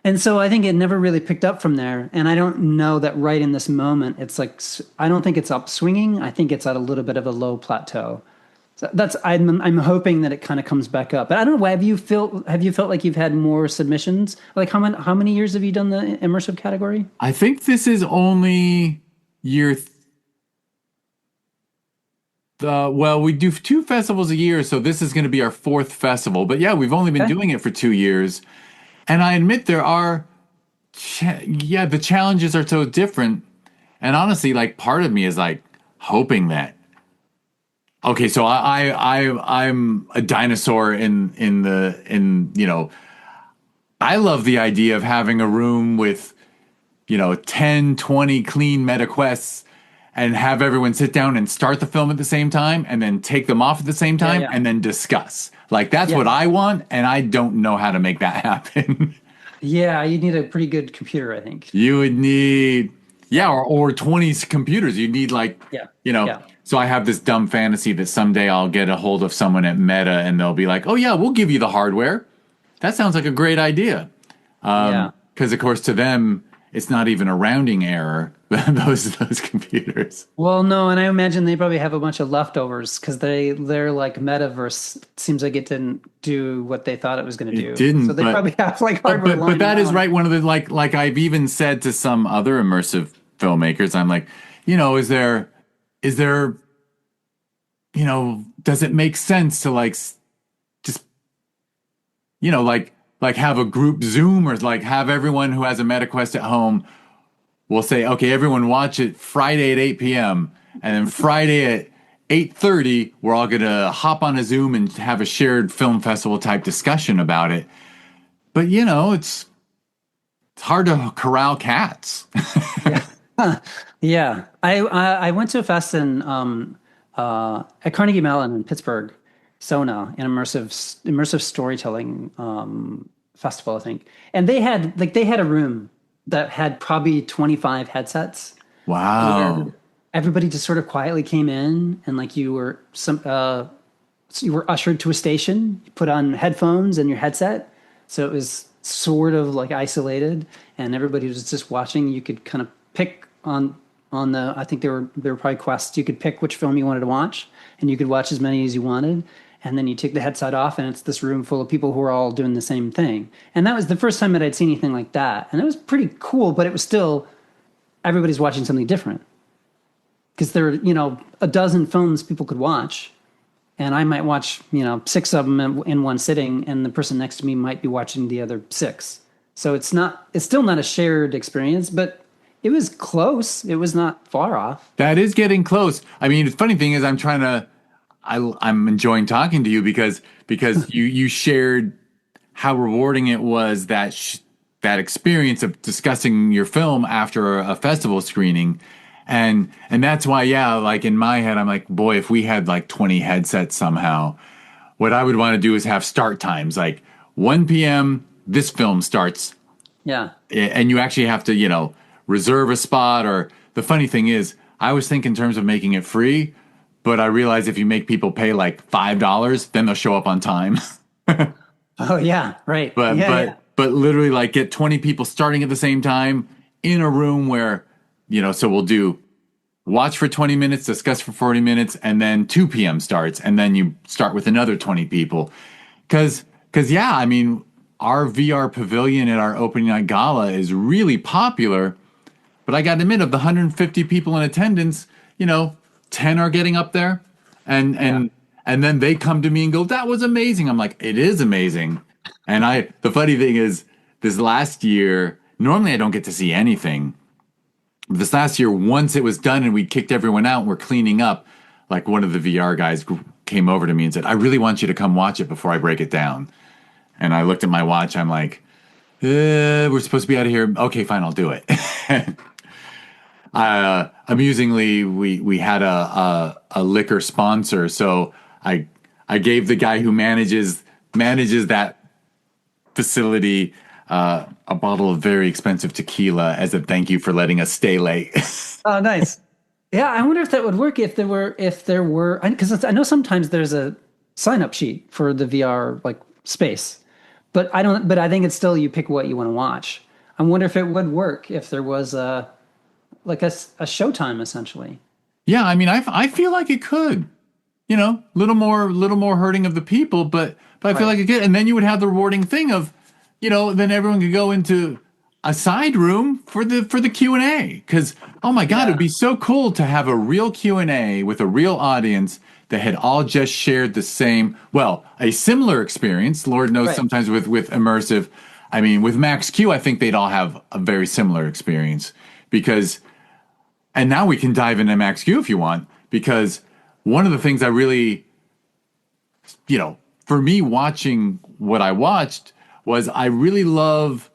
And so I think it never really picked up from there. And I don't know that right in this moment, it's like, I don't think it's upswinging. I think it's at a little bit of a low plateau. So I'm hoping that it kind of comes back up. But I don't know, have you felt like you've had more submissions? Like how many years have you done the immersive category?
I think this is only year. Well, we do 2 festivals a year, so this is going to be our 4th festival. But yeah, we've only been doing it for 2 years. And I admit there are, the challenges are so different. And honestly, like part of me is like hoping that, okay, so I'm a dinosaur I love the idea of having a room with, 10, 20 clean MetaQuests and have everyone sit down and start the film at the same time and then take them off at the same time and then discuss. Like, that's what I want, and I don't know how to make that happen.
Yeah, you need a pretty good computer, I think.
You would need, or 20 computers. You'd need So I have this dumb fantasy that someday I'll get a hold of someone at Meta and they'll be like, oh yeah, we'll give you the hardware. That sounds like a great idea. Because of course to them, it's not even a rounding error, those computers.
Well, no, and I imagine they probably have a bunch of leftovers because their like metaverse seems like it didn't do what they thought it was going to do.
It didn't.
So they probably have like hardware.
But that is right. One of the like I've even said to some other immersive filmmakers, I'm like, is there, does it make sense to like just, like have a group Zoom or like have everyone who has a MetaQuest at home will say, okay, everyone watch it Friday at 8 p.m. And then Friday at 8:30, we're all going to hop on a Zoom and have a shared film festival type discussion about it. But, it's hard to corral cats.
Yeah. I went to a fest at Carnegie Mellon in Pittsburgh, Sona, an immersive storytelling festival, I think. And they had a room that had probably 25 headsets.
Wow.
Everybody just sort of quietly came in, and like you were ushered to a station, you put on headphones and your headset. So it was sort of like isolated, and everybody was just watching. You could kind of pick on the, I think there were probably quests. You could pick which film you wanted to watch, and you could watch as many as you wanted. And then you take the headset off, and it's this room full of people who are all doing the same thing. And that was the first time that I'd seen anything like that. And it was pretty cool, but it was still, everybody's watching something different. Because there are, a dozen films people could watch. And I might watch, 6 of them in one sitting, and the person next to me might be watching the other 6. So it's still not a shared experience, but it was close. It was not far off.
That is getting close. I mean, the funny thing is I'm enjoying talking to you because you shared how rewarding it was that experience of discussing your film after a festival screening. And that's why, like in my head, I'm like, boy, if we had like 20 headsets somehow, what I would want to do is have start times like 1 p.m. this film starts.
Yeah.
And you actually have to, reserve a spot. Or the funny thing is, I always think in terms of making it free, but I realize if you make people pay like $5, then they'll show up on time.
Oh yeah, right.
but
Yeah, yeah.
but but literally like get 20 people starting at the same time in a room where, so we'll do watch for 20 minutes, discuss for 40 minutes, and then 2 p.m. starts, and then you start with another 20 people. Because yeah, I mean, our VR Pavilion at our opening night gala is really popular, but I got to admit, of the 150 people in attendance, 10 are getting up there, and
Yeah.
and and then they come to me and go, "That was amazing." I'm like, "It is amazing." And the funny thing is, this last year, normally I don't get to see anything. This last year, once it was done and we kicked everyone out and we're cleaning up, like one of the VR guys came over to me and said, "I really want you to come watch it before I break it down." And I looked at my watch. I'm like, we're supposed to be out of here. Okay, fine, I'll do it. Amusingly, we had a liquor sponsor, so I gave the guy who manages that facility a bottle of very expensive tequila as a thank you for letting us stay late.
Oh, nice. Yeah, I wonder if that would work if there were, because I know sometimes there's a sign up sheet for the VR like space, but I think it's still you pick what you want to watch. I wonder if it would work if there was a showtime essentially.
Yeah, I mean, I feel like it could, little more hurting of the people, but I feel
Right.
like it could, and then you would have the rewarding thing of, then everyone could go into a side room for the Q&A, because oh my God, it'd
Yeah.
be so cool to have a real Q&A with a real audience that had all just shared a similar experience. Lord knows
Right.
sometimes with immersive, I mean, with Max Q, I think they'd all have a very similar experience because. And now we can dive into Max Q if you want, because one of the things I really, for me watching what I watched was I really love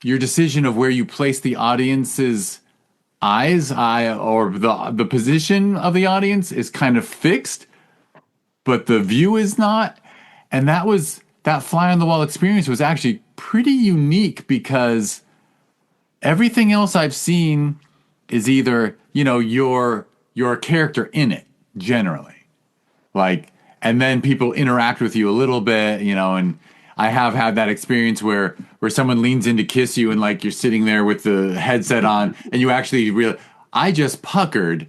your decision of where you place the audience's eyes, or the position of the audience is kind of fixed, but the view is not. And that fly on the wall experience was actually pretty unique because everything else I've seen is either, you're a character in it generally. Like, and then people interact with you a little bit, and I have had that experience where someone leans in to kiss you and like you're sitting there with the headset on and you actually realize I just puckered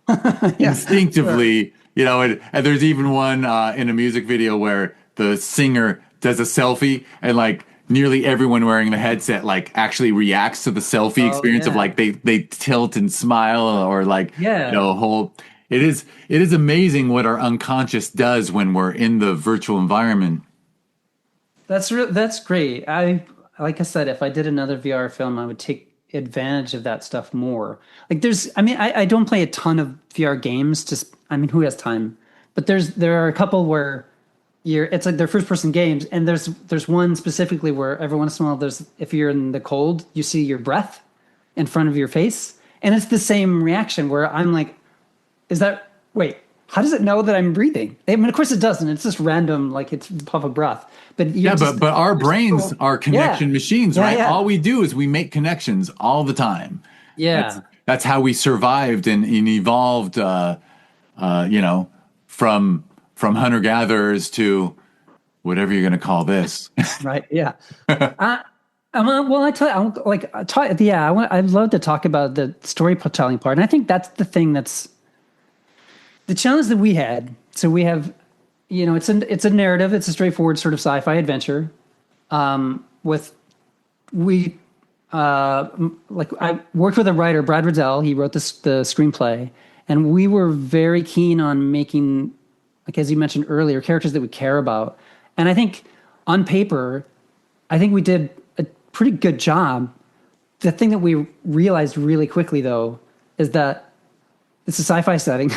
Yeah. Sure.
instinctively, and there's even one in a music video where the singer does a selfie and like nearly everyone wearing the headset like actually reacts to the selfie
Oh
experience of
yeah.
like they tilt and smile or like
Yeah.
whole it is amazing what our unconscious does when we're in the virtual environment.
That's great. Like I said, if I did another VR film, I would take advantage of that stuff more. Like I mean, I don't play a ton of VR games. I mean, who has time? But there are a couple where it's like they're first person games, and there's one specifically where every once in a while if you're in the cold, you see your breath in front of your face, and it's the same reaction where I'm like, wait, how does it know that I'm breathing? I mean, of course it doesn't. It's just random, like it's puff of breath. But
Yeah, but our brains are
yeah,
connection machines,
yeah,
right?
yeah,
All we do is we make connections all the time. That's
yeah.
that's how we survived and evolved, you know, from hunter gatherers to whatever you're going to call this.
Right, yeah. I, well, I tell you, yeah, I'd love to talk about the storytelling part, and I think that's the thing that's the challenge that we had. So we have, it's a narrative, it's a straightforward sort of sci-fi adventure. With we like I worked with a writer, Brad Riddell. He wrote the screenplay, and we were very keen on making, like as you mentioned earlier, characters that we care about. And I think on paper, I think we did a pretty good job. The thing that we realized really quickly, though, is that it's a sci-fi setting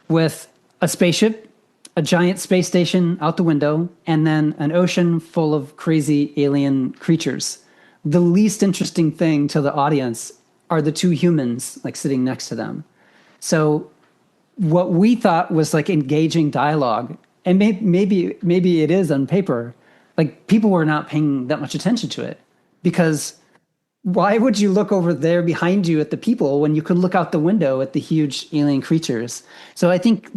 with a spaceship, a giant space station out the window, and then an ocean full of crazy alien creatures. The least interesting thing to the audience are the two humans like sitting next to them. So what we thought was like engaging dialogue, and maybe it is on paper, like people were not paying that much attention to it because why would you look over there behind you at the people when you could look out the window at the huge alien creatures? So I think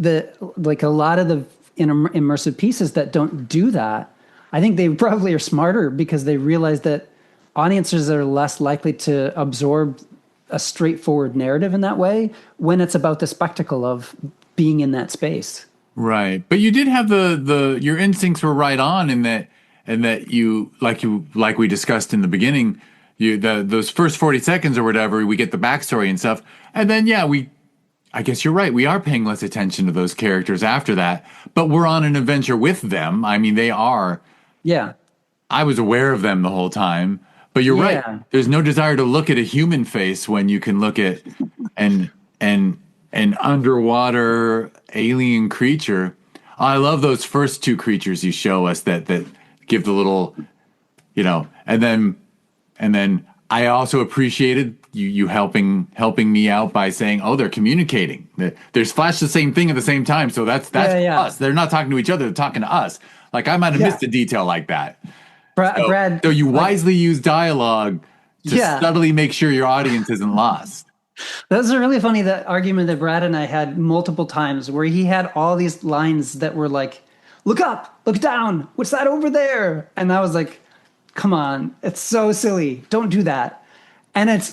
like a lot of the immersive pieces that don't do that, I think they probably are smarter because they realize that audiences are less likely to absorb a straightforward narrative in that way when it's about the spectacle of being in that space.
Right. But you did have the your instincts were right on in that, and that like we discussed in the beginning, those first 40 seconds or whatever, we get the backstory and stuff. And then yeah, I guess you're right. We are paying less attention to those characters after that, but we're on an adventure with them. I mean, they are.
Yeah.
I was aware of them the whole time, but you're right.
Yeah.
There's no desire to look at a human face when you can look at an an underwater alien creature. I love those first two creatures you show us that give the little, and then I also appreciated you helping me out by saying, oh, they're communicating. There's flash the same thing at the same time, so that's us. They're not talking to each other; they're talking to us. Like I might have missed a detail like that.
Brad.
So you wisely use dialogue to subtly make sure your audience isn't lost.
That's a really funny argument that Brad and I had multiple times where he had all these lines that were like, look up, look down, what's that over there? And I was like, come on, it's so silly. Don't do that. And it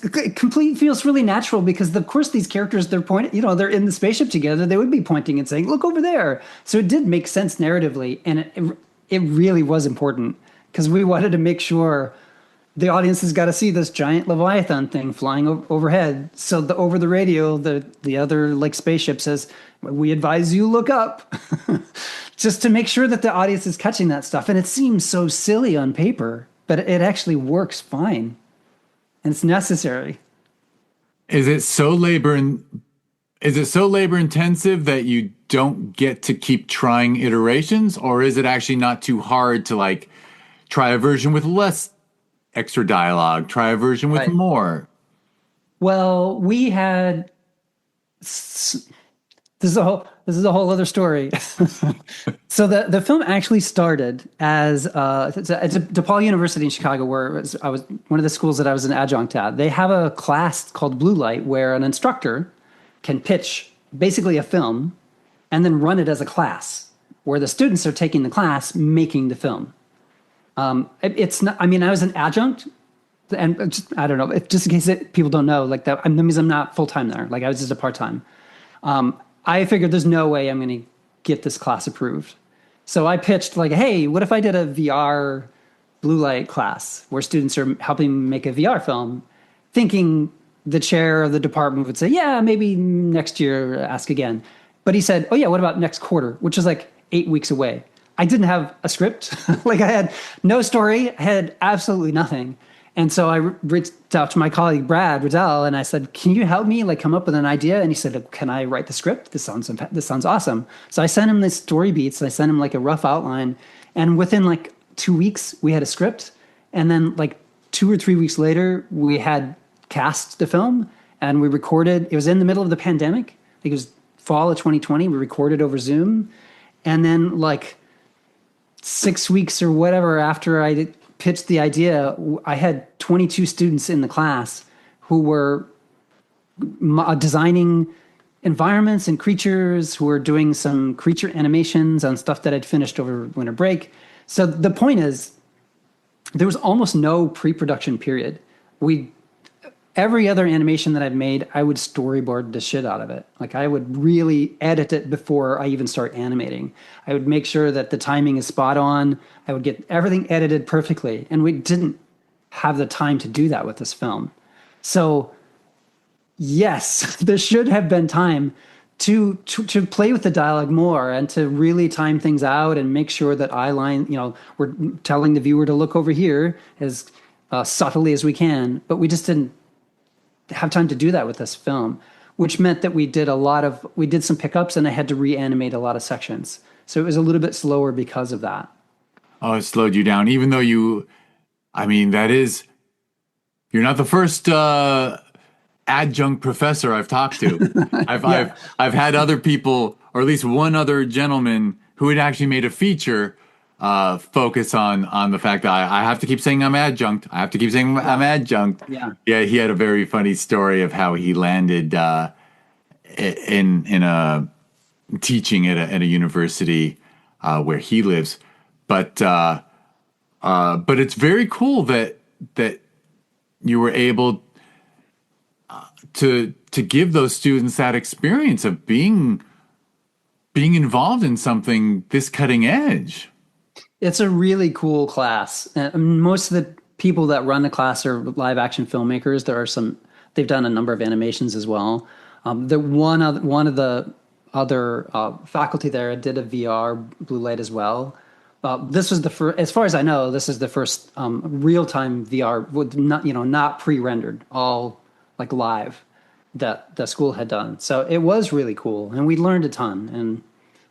feels really natural because of course these characters, they're pointing, they're in the spaceship together. They would be pointing and saying, look over there. So it did make sense narratively. And it really was important because we wanted to make sure the audience has got to see this giant Leviathan thing flying overhead. So over the radio, the other like spaceship says, we advise you look up, just to make sure that the audience is catching that stuff. And it seems so silly on paper, but it actually works fine. And it's necessary.
Is it so labor intensive that you don't get to keep trying iterations, or is it actually not too hard to like try a version with less extra dialogue, try a version with more?
Well, we had this is a whole other story. So the film actually started as it's a DePaul University in Chicago, where I was one of the schools that I was an adjunct at. They have a class called Blue Light where an instructor can pitch basically a film and then run it as a class, where the students are taking the class, making the film. It's not. I mean, I was an adjunct, and I don't know. Just in case people don't know, like that means I'm not full time there. Like I was just a part time. I figured there's no way I'm going to get this class approved, so I pitched like, hey, what if I did a VR blue light class where students are helping make a VR film, thinking the chair of the department would say, yeah, maybe next year, ask again. But he said, oh yeah, what about next quarter, which is like 8 weeks away. I didn't have a script. Like I had no story, I had absolutely nothing. And so I reached out to my colleague, Brad Riddell, and I said, can you help me like come up with an idea? And he said, can I write the script? This sounds awesome. So I sent him the story beats. I sent him like a rough outline. And within like 2 weeks, we had a script. And then like 2 or 3 weeks later, we had cast the film and we recorded. It was in the middle of the pandemic. I think it was fall of 2020. We recorded over Zoom. And then like 6 weeks or whatever after I pitched the idea, I had 22 students in the class who were designing environments and creatures, who were doing some creature animations on stuff that I'd finished over winter break. So the point is, there was almost no pre-production period. Every other animation that I'd made, I would storyboard the shit out of it. Like I would really edit it before I even start animating. I would make sure that the timing is spot on. I would get everything edited perfectly. And we didn't have the time to do that with this film. So yes, there should have been time to play with the dialogue more and to really time things out and make sure that we're telling the viewer to look over here as subtly as we can. But we just didn't have time to do that with this film, which meant that we did some pickups and I had to reanimate a lot of sections. So it was a little bit slower because of that.
Oh, it slowed you down, even though you're not the first adjunct professor I've talked to. I've had other people, or at least one other gentleman who had actually made a feature focus on the fact that I have to keep saying I'm adjunct. I have to keep saying I'm adjunct.
Yeah.
Yeah. He had a very funny story of how he landed in a teaching at a university where he lives. But But it's very cool that you were able to give those students that experience of being involved in something this cutting edge.
It's a really cool class. And most of the people that run the class are live action filmmakers. They've done a number of animations as well. One of the other faculty there did a VR blue light as well. This was the first, as far as I know, this is the first real time VR with not pre-rendered, all like live that the school had done. So it was really cool, and we learned a ton and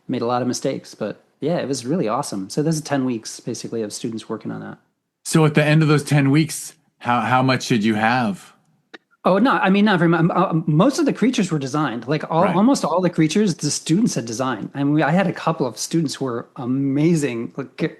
made a lot of mistakes, but yeah, it was really awesome. So this is 10 weeks basically of students working on that.
So at the end of those 10 weeks, how much did you have?
Oh, no, I mean, not very much. Most of the creatures were designed.
Right.
Almost all the creatures the students had designed. I mean, I had a couple of students who were amazing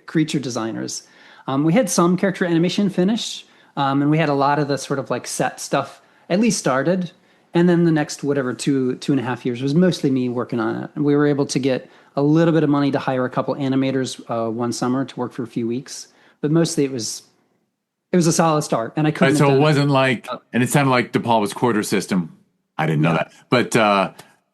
creature designers. We had some character animation finished, and we had a lot of the sort of like set stuff at least started. And then the next, whatever, 2.5 years was mostly me working on it. And we were able to get a little bit of money to hire a couple animators one summer to work for a few weeks. But mostly it was a solid start, and I couldn't.
Right, so it wasn't like, and it sounded like DePaul was quarter system. I didn't know that, but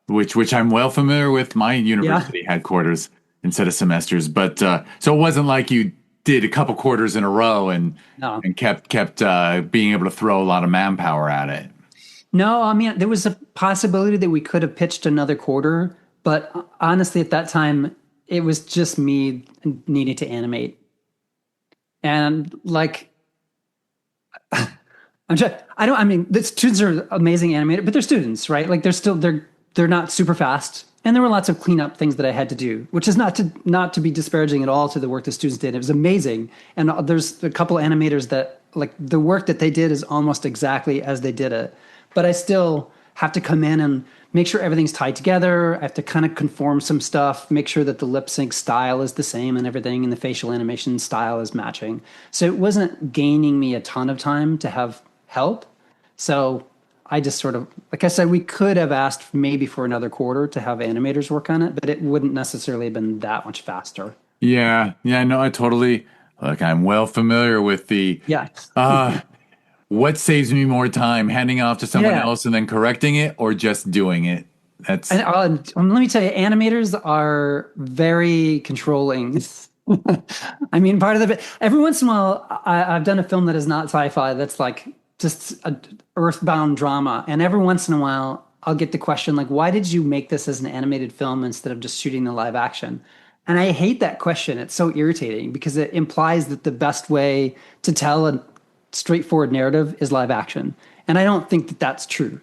which I'm well familiar with. My university had quarters instead of semesters, but so it wasn't like you did a couple quarters in a row and
No.
and kept being able to throw a lot of manpower at it.
No, I mean, there was a possibility that we could have pitched another quarter, but honestly, at that time, it was just me needing to animate. And like, I mean, the students are amazing animators, but they're students, right? Like they're not super fast. And there were lots of cleanup things that I had to do, which is not to be disparaging at all to the work the students did. It was amazing. And there's a couple animators that like the work that they did is almost exactly as they did it. But I still have to come in and make sure everything's tied together. I have to kind of conform some stuff, make sure that the lip sync style is the same and everything, and the facial animation style is matching. So it wasn't gaining me a ton of time to have help. So I just sort of, like I said, we could have asked maybe for another quarter to have animators work on it, but it wouldn't necessarily have been that much faster.
Yeah, no, I totally like. I'm well familiar with the
Yeah.
what saves me more time, handing off to someone
Yeah.
else and then correcting it, or just doing it. That's
And let me tell you, animators are very controlling. I mean, part of every once in a while, I've done a film that is not sci-fi. That's like just a earthbound drama, and every once in a while, I'll get the question like, "Why did you make this as an animated film instead of just shooting the live action?" And I hate that question. It's so irritating because it implies that the best way to tell a straightforward narrative is live action, and I don't think that that's true.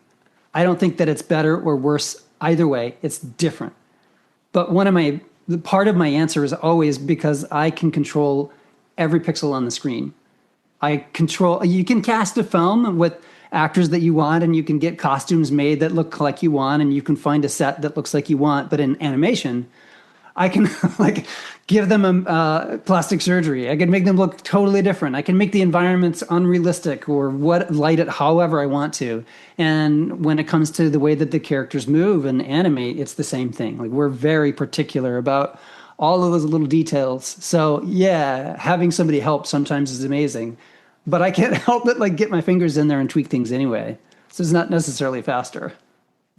I don't think that it's better or worse either way. It's different. But the part of my answer is always because I can control every pixel on the screen. You can cast a film with actors that you want, and you can get costumes made that look like you want, and you can find a set that looks like you want. But in animation, I can like give them a plastic surgery. I can make them look totally different. I can make the environments unrealistic or light it however I want to. And when it comes to the way that the characters move and animate, it's the same thing. Like we're very particular about all of those little details. So yeah, having somebody help sometimes is amazing, but I can't help but like get my fingers in there and tweak things anyway. So it's not necessarily faster.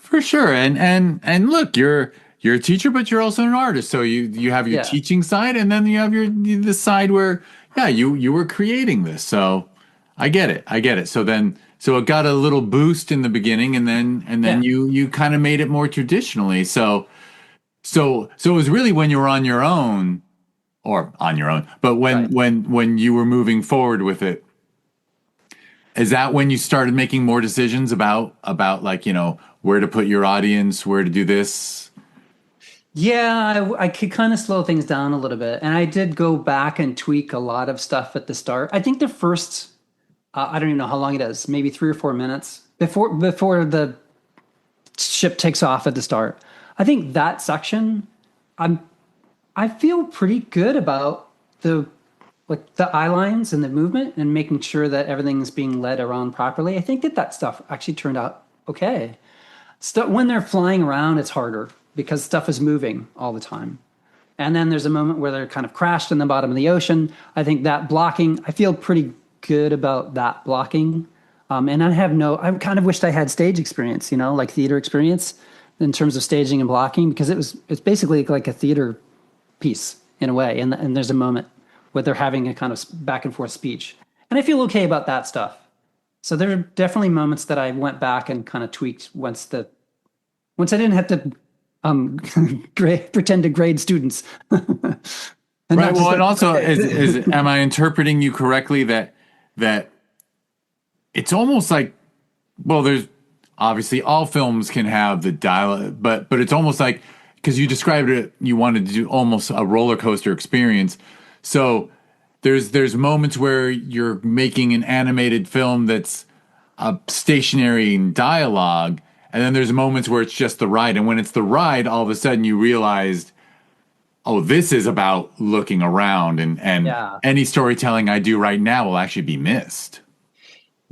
for sure. And look, you're a teacher, but you're also an artist. So you have your
Yeah.
teaching side, and then you have the side where you were creating this. So I get it. I get it. So it got a little boost in the beginning, and then
Yeah.
you kind of made it more traditionally. So it was really when you were on your own, or on your own, but when
Right.
when you were moving forward with it, is that when you started making more decisions about like, where to put your audience, where to do this?
Yeah, I could kind of slow things down a little bit. And I did go back and tweak a lot of stuff at the start. I think the first, I don't even know how long it is, maybe 3 or 4 minutes before the ship takes off at the start. I think that section, I feel pretty good about the eye lines and the movement and making sure that everything's being led around properly. I think that stuff actually turned out okay. When they're flying around, it's harder because stuff is moving all the time. And then there's a moment where they're kind of crashed in the bottom of the ocean. I think that blocking, I feel pretty good about that blocking. And I kind of wished I had stage experience, like theater experience in terms of staging and blocking, because it's basically like a theater piece in a way. And there's a moment where they're having a kind of back and forth speech. And I feel okay about that stuff. So there are definitely moments that I went back and kind of tweaked once I didn't have to pretend to grade students.
Right. Well, and also, am I interpreting you correctly that it's almost like, well, there's obviously all films can have the dialogue, but it's almost like, because you described it, you wanted to do almost a roller coaster experience. So there's moments where you're making an animated film that's a stationary dialogue, and then there's moments where it's just the ride. And when it's the ride, all of a sudden you realized, oh, this is about looking around, and any storytelling I do right now will actually be missed.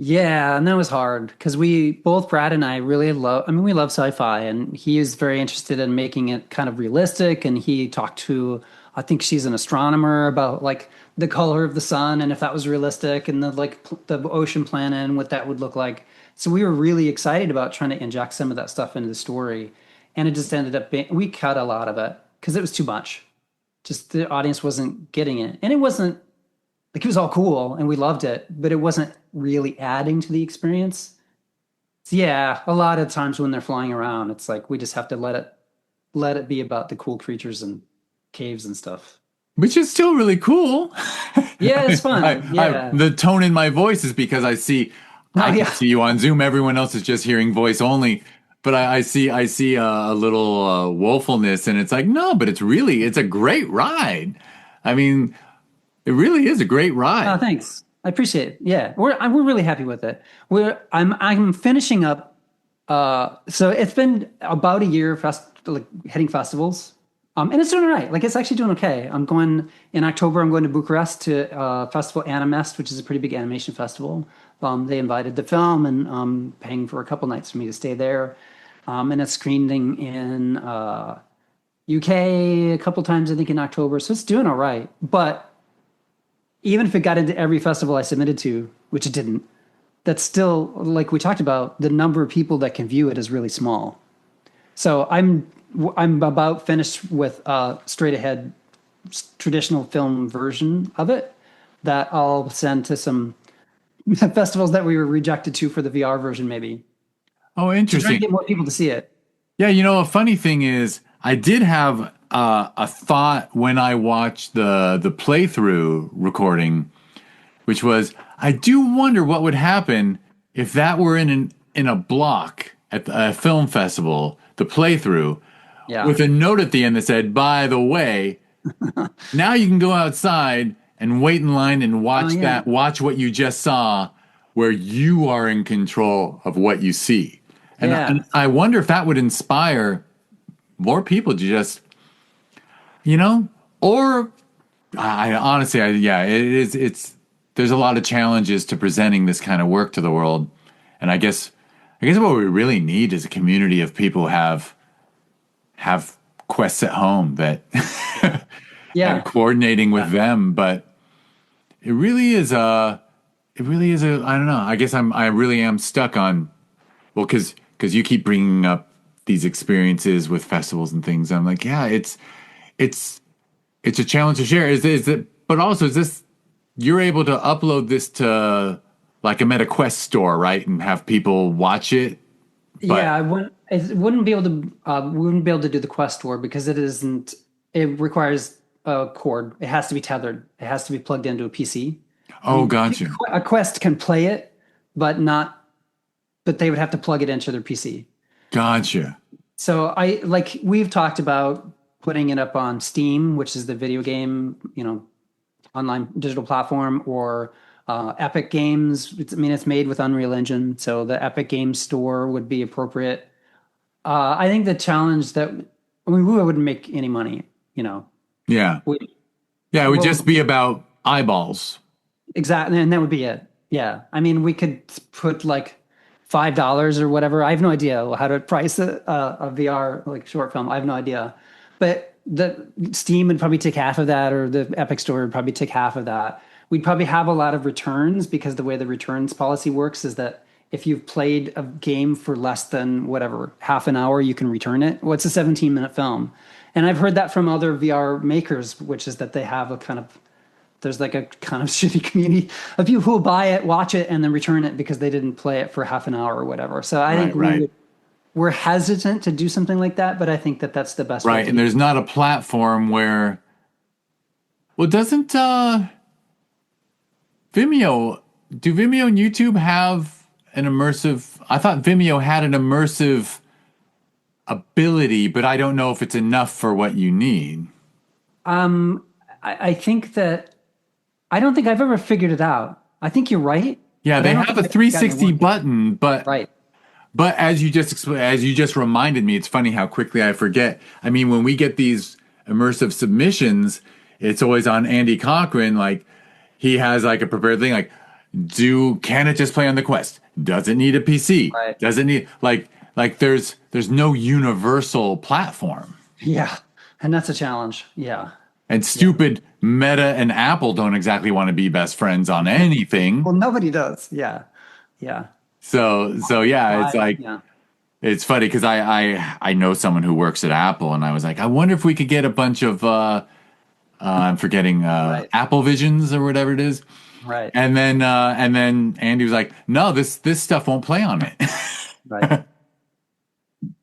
Yeah, and that was hard because Brad and I really we love sci-fi, and he is very interested in making it kind of realistic. And he talked to, I think she's an astronomer, about like the color of the sun and if that was realistic, and the ocean planet and what that would look like. So we were really excited about trying to inject some of that stuff into the story. And it just ended up being, we cut a lot of it because it was too much. Just the audience wasn't getting it. And it wasn't, like, it was all cool and we loved it, but it wasn't really adding to the experience. So yeah, a lot of times when they're flying around, it's like we just have to let it be about the cool creatures and caves and stuff.
Which is still really cool.
Yeah, it's fun.
The tone in my voice is because I can see you on Zoom. Everyone else is just hearing voice only. But I see a little woefulness, and it's like, no, but it's a great ride. I mean, it really is a great ride.
Oh, thanks. I appreciate it. Yeah, we're really happy with it. I'm finishing up. So it's been about a year hitting festivals, and it's doing all right. Like, it's actually doing okay. I'm going in October. I'm going to Bucharest to Festival Animest, which is a pretty big animation festival. They invited the film, and paying for a couple nights for me to stay there. And it's screening in UK a couple times, I think, in October. So it's doing all right. But even if it got into every festival I submitted to, which it didn't, that's still, like we talked about, the number of people that can view it is really small. So I'm about finished with a straight ahead traditional film version of it that I'll send to some festivals that we were rejected to for the VR version, maybe.
Oh, interesting.
To try to get more people to see it.
Yeah, a funny thing is, I did have a thought when I watched the playthrough recording, which was, I do wonder what would happen if that were in a block at a film festival, the playthrough, with a note at the end that said, by the way, now you can go outside and wait in line and watch what you just saw, where you are in control of what you see. And I wonder if that would inspire more people to just, or I honestly, there's a lot of challenges to presenting this kind of work to the world. And I guess what we really need is a community of people who have quests at home that and coordinating with them. But it really is I don't know. I guess I really am stuck on, well, because you keep bringing up these experiences with festivals and things. I'm like, yeah, it's a challenge to share. But also, is this, you're able to upload this to like a MetaQuest store, right, and have people watch it?
I wouldn't be able to do the Quest store because it requires a cord. It has to be tethered. It has to be plugged into a PC.
Oh, gotcha.
A Quest can play it, but they would have to plug it into their PC.
Gotcha.
So we've talked about putting it up on Steam, which is the video game, online digital platform, or Epic Games. It's made with Unreal Engine, so the Epic Games store would be appropriate. I think the challenge we wouldn't make any money,
Yeah. It would just be about eyeballs.
Exactly, and that would be it. Yeah, we could put like $5 or whatever. I have no idea how to price a VR like short film. I have no idea, but the Steam would probably take half of that, or the Epic Store would probably take half of that. We'd probably have a lot of returns because the way the returns policy works is that if you've played a game for less than whatever, half an hour, you can return it. Well, it's a 17-minute film. And I've heard that from other VR makers, which is that they have a kind of, there's like a kind of shitty community of people who will buy it, watch it, and then return it because they didn't play it for half an hour or whatever. So I think we're hesitant to do something like that, but I think that that's the best way.
Right, and there's not a platform where, well, doesn't Vimeo, do Vimeo and YouTube have an immersive, I thought Vimeo had an immersive ability, but I don't know if it's enough for what you need.
I think that, I don't think I've ever figured it out. I think you're right.
Yeah, they have a 360 button, but
right.
But as you just reminded me, it's funny how quickly I forget. I mean, when we get these immersive submissions, it's always on Andy Cochran. Like, he has like a prepared thing. Like, can it just play on the Quest? Does it need a PC?
Right.
Does it need like there's no universal platform.
Yeah, and that's a challenge. Yeah.
And stupid Meta and Apple don't exactly want to be best friends on anything.
Well, nobody does. Yeah. Yeah.
So yeah, it's like, it's funny because I know someone who works at Apple, and I was like, I wonder if we could get a bunch of I'm forgetting Apple Visions or whatever it is.
Right.
And then Andy was like, no, this stuff won't play on it.
Right.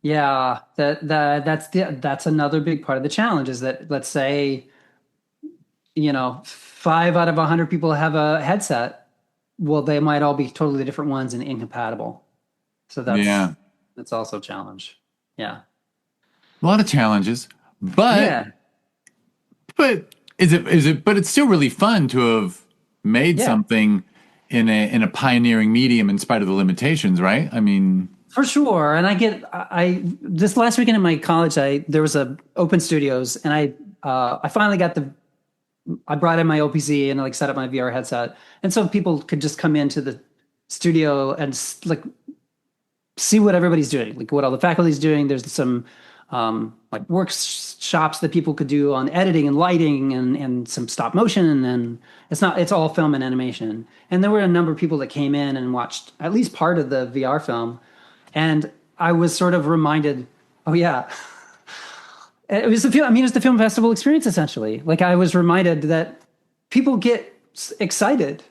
Yeah, that's another big part of the challenge is that, let's say, 5 out of 100 people have a headset. Well, they might all be totally different ones and incompatible. So that's also a challenge. Yeah.
A lot of challenges, but is it, but it's still really fun to have made something in a pioneering medium in spite of the limitations, right? I mean,
for sure. And I this last weekend in my college, there was a open studios, and I finally got I brought in my OPC and like set up my VR headset. And so people could just come into the studio and like see what everybody's doing, like what all the faculty's doing. There's some like workshops that people could do on editing and lighting and some stop motion. And it's all film and animation. And there were a number of people that came in and watched at least part of the VR film. And I was sort of reminded, oh yeah, it was the film festival experience, essentially. Like, I was reminded that people get excited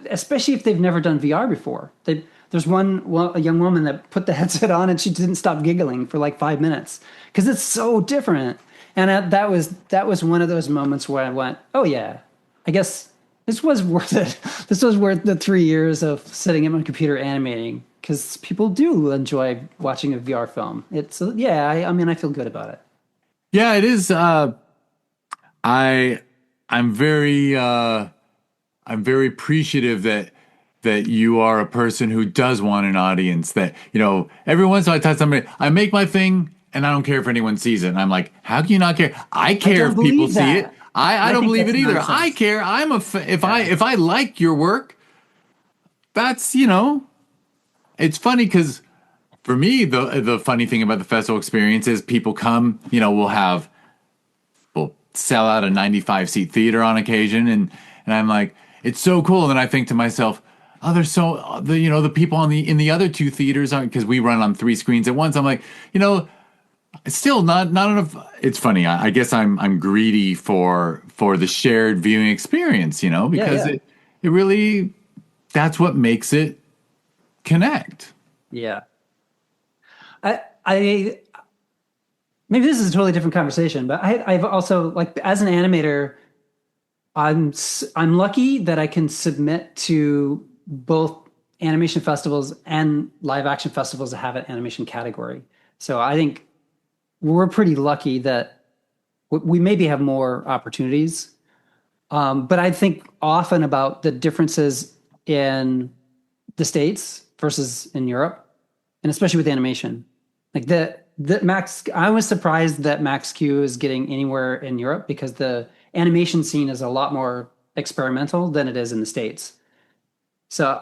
especially if they've never done VR before. There's a young woman that put the headset on and she didn't stop giggling for like 5 minutes because it's so different. And that was one of those moments where I went, oh yeah, I guess this was worth it. This was worth the 3 years of sitting at my computer animating, because people do enjoy watching a VR film. I feel good about it.
Yeah, it is. I'm very appreciative that you are a person who does want an audience. That, every once in a while I tell somebody, I make my thing and I don't care if anyone sees it. And I'm like, how can you not care? I care if people see it. I don't believe it either. Nonsense. I care. If I like your work, that's, it's funny because for me, the funny thing about the festival experience is people come, we'll sell out a 95-seat theater on occasion. And I'm like, it's so cool. And then I think to myself, oh, there's the people in the other two theaters aren't, because we run on 3 screens at once. I'm like, it's still not enough. It's funny. I guess I'm greedy for the shared viewing experience, because it really, that's what makes it connect.
Yeah. I maybe this is a totally different conversation, but I've also, like, as an animator, I'm lucky that I can submit to both animation festivals and live action festivals that have an animation category. So I think we're pretty lucky that we maybe have more opportunities. But I think often about the differences in the States versus in Europe, and especially with animation. Like I was surprised that Max Q is getting anywhere in Europe, because the animation scene is a lot more experimental than it is in the States. So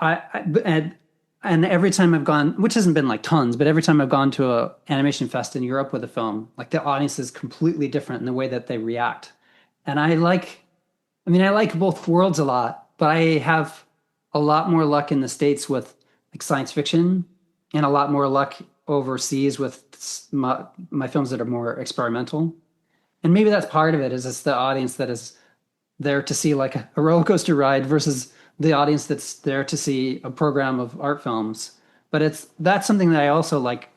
and every time I've gone, which hasn't been like tons, but every time I've gone to a animation fest in Europe with a film, like the audience is completely different in the way that they react. And I like both worlds a lot, but I have a lot more luck in the States with like science fiction and a lot more luck overseas with my films that are more experimental. And maybe that's part of it is it's the audience that is there to see like a roller coaster ride versus the audience that's there to see a program of art films. But that's something that I also like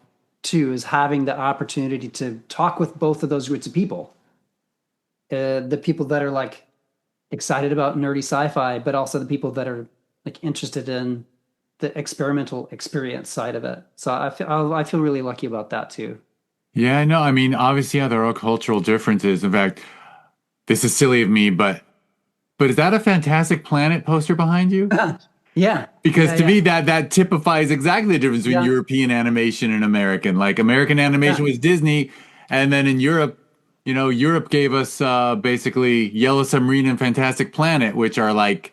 too is having the opportunity to talk with both of those groups of people. The people that are like excited about nerdy sci-fi, but also the people that are like interested in the experimental experience side of it. So I feel really lucky about that too.
Yeah, I know. I mean, obviously, yeah, there are cultural differences. In fact, this is silly of me, but is that a Fantastic Planet poster behind you?
Yeah,
Because
yeah,
to
yeah,
me, that typifies exactly the difference between
yeah,
European animation and American. Like American animation
yeah.
was Disney, and then in Europe, Europe gave us basically Yellow Submarine and Fantastic Planet, which are like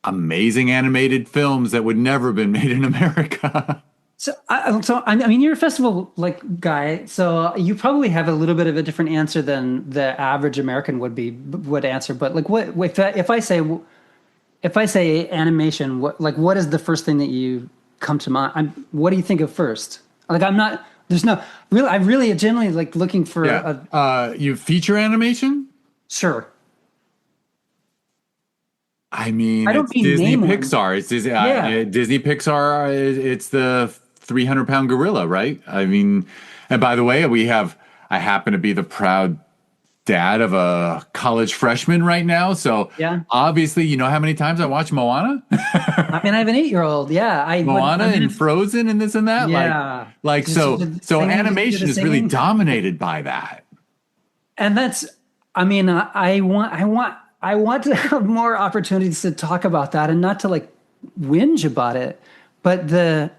amazing animated films that would never have been made in America.
I mean, you're a festival like guy, so you probably have a little bit of a different answer than the average American would answer. But like, what if I say animation, what is the first thing that you come to mind? What do you think of first? Like, I'm not. There's no really. I really genuinely like looking for
Yeah.
a
You feature animation?
sure.
I mean,
I don't
it's
mean
Disney
name one.
Pixar. It's Disney,
Yeah.
Disney Pixar. It's the 300-pound gorilla, right? I mean, and by the way, I happen to be the proud dad of a college freshman right now. So
Yeah.
obviously, you know how many times I watch Moana?
I mean, I have an 8-year-old. Yeah. I would.
Moana
I mean,
and Frozen and this and that.
yeah. Just
So,
the
so
singing, just do the
animation is really
singing.
dominated by that.
And that's, I mean, I want to have more opportunities to talk about that and not to like whinge about it. But that's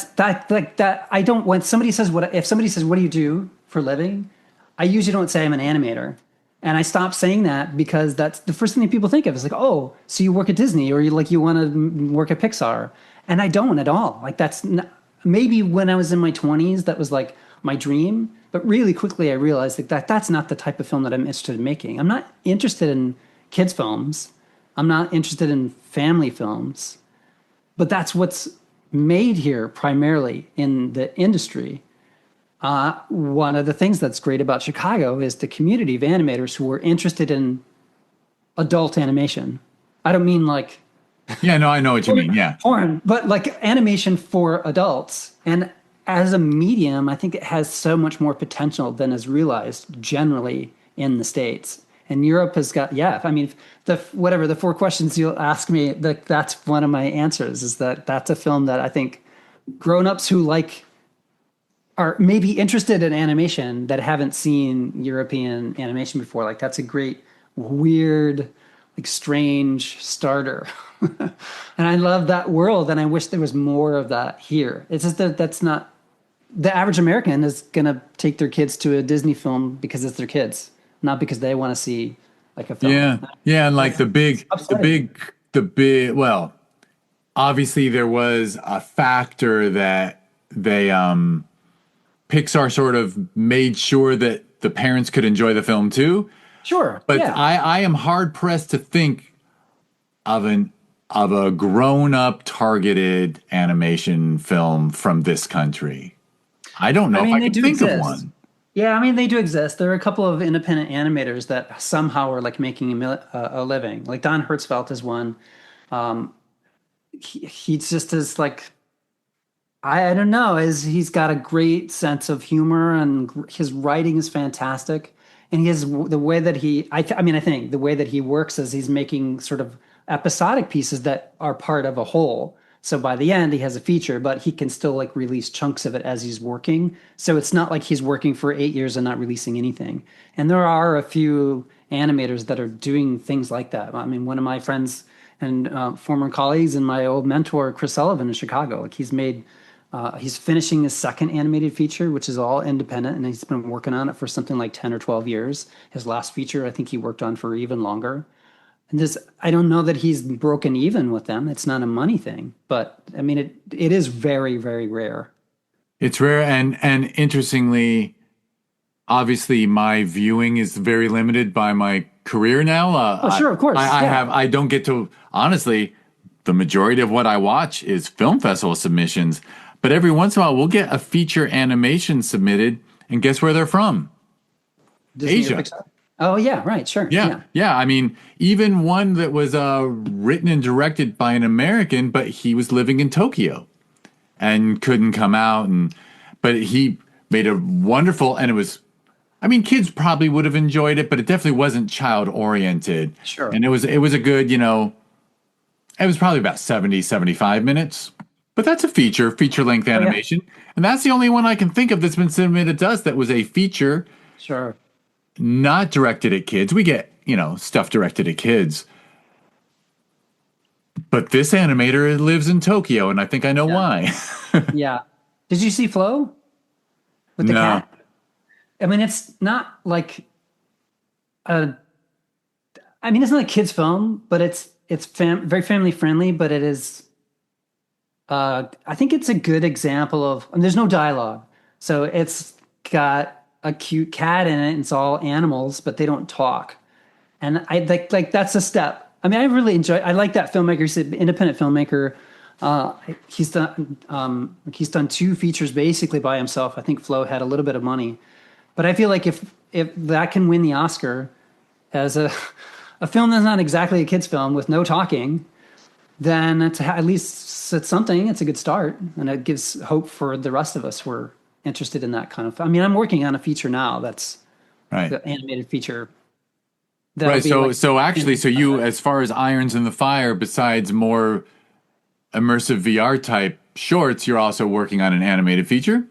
that like that. I don't, when somebody says if somebody says, what do you do for a living? I usually don't say I'm an animator. And I stopped saying that because that's the first thing that people think of is like, oh, so you work at Disney or you want to work at Pixar. And I don't at all. Like that's not, maybe when I was in my 20s, that was like my dream. But really quickly, I realized that's not the type of film that I'm interested in making. I'm not interested in kids' films. I'm not interested in family films. But that's what's made here primarily in the industry. One of the things that's great about Chicago is the community of animators who are interested in adult animation. I don't mean like
Yeah, no, I know what you mean. Yeah.
porn, but like animation for adults. And as a medium, I think it has so much more potential than is realized generally in the States. And Europe has got, yeah, I mean, the four questions you'll ask me, that's one of my answers is that's a film that I think grown-ups who like are maybe interested in animation that haven't seen European animation before. Like that's a great, weird, like strange starter. And I love that world. And I wish there was more of that here. It's just that that's not the average American is going to take their kids to a Disney film because it's their kids, not because they want to see like a film.
Yeah. Yeah. And like
That's upsetting.
well, obviously there was a factor that Pixar sort of made sure that the parents could enjoy the film too.
Sure.
But
Yeah.
I am hard pressed to think of a grown up targeted animation film from this country. I don't know
I
if
mean,
I
they
could
do
think of
exist.
one.
Yeah, I mean, they do exist. There are a couple of independent animators that somehow are like making a living. Like Don Hertzfeldt is one. Um, he's just as like I don't know. Is he's got a great sense of humor and his writing is fantastic. And he has the way that I think the way that he works is he's making sort of episodic pieces that are part of a whole. So by the end, he has a feature, but he can still like release chunks of it as he's working. So it's not like he's working for 8 years and not releasing anything. And there are a few animators that are doing things like that. I mean, one of my friends and former colleagues and my old mentor, Chris Sullivan in Chicago, like he's finishing his second animated feature, which is all independent, and he's been working on it for something like 10 or 12 years. His last feature, I think he worked on for even longer. And this, I don't know that he's broken even with them. It's not a money thing, but I mean, it is very, very rare.
It's rare, and interestingly, obviously my viewing is very limited by my career now.
Oh, sure, of course. Yeah.
I don't get to, honestly, the majority of what I watch is film festival submissions, but every once in a while we'll get a feature animation submitted, and guess where they're from?
Disney or
Asia.
Pixar. Oh, yeah, right, sure.
Yeah, yeah. I mean, even one that was written and directed by an American, but he was living in Tokyo and couldn't come out, but he made a wonderful, and it was, I mean, kids probably would have enjoyed it, but it definitely wasn't child oriented.
Sure.
And it was a good, it was probably about 70-75 minutes. But that's a feature length animation.
Yeah.
And that's the only one I can think of that's been submitted to us that was a feature.
Sure.
Not directed at kids. We get, stuff directed at kids. But this animator lives in Tokyo, and I think I know why.
Yeah. Did you see Flo with the cat? I mean, it's not like it's not a kid's film, but it's very family friendly, but it is I think it's a good example of, and there's no dialogue. So it's got a cute cat in it, and it's all animals, but they don't talk. And I like that's a step. I mean, I really I like that filmmaker. He's an independent filmmaker. He's done 2 features basically by himself. I think Flo had a little bit of money, but I feel like if that can win the Oscar as a film that's not exactly a kid's film with no talking, then at least it's something. It's a good start, and it gives hope for the rest of us who are interested in that kind of. I mean, I'm working on a feature now that's
right,
the animated feature.
Right. So you, as far as irons in the fire, besides more immersive VR type shorts, you're also working on an animated feature?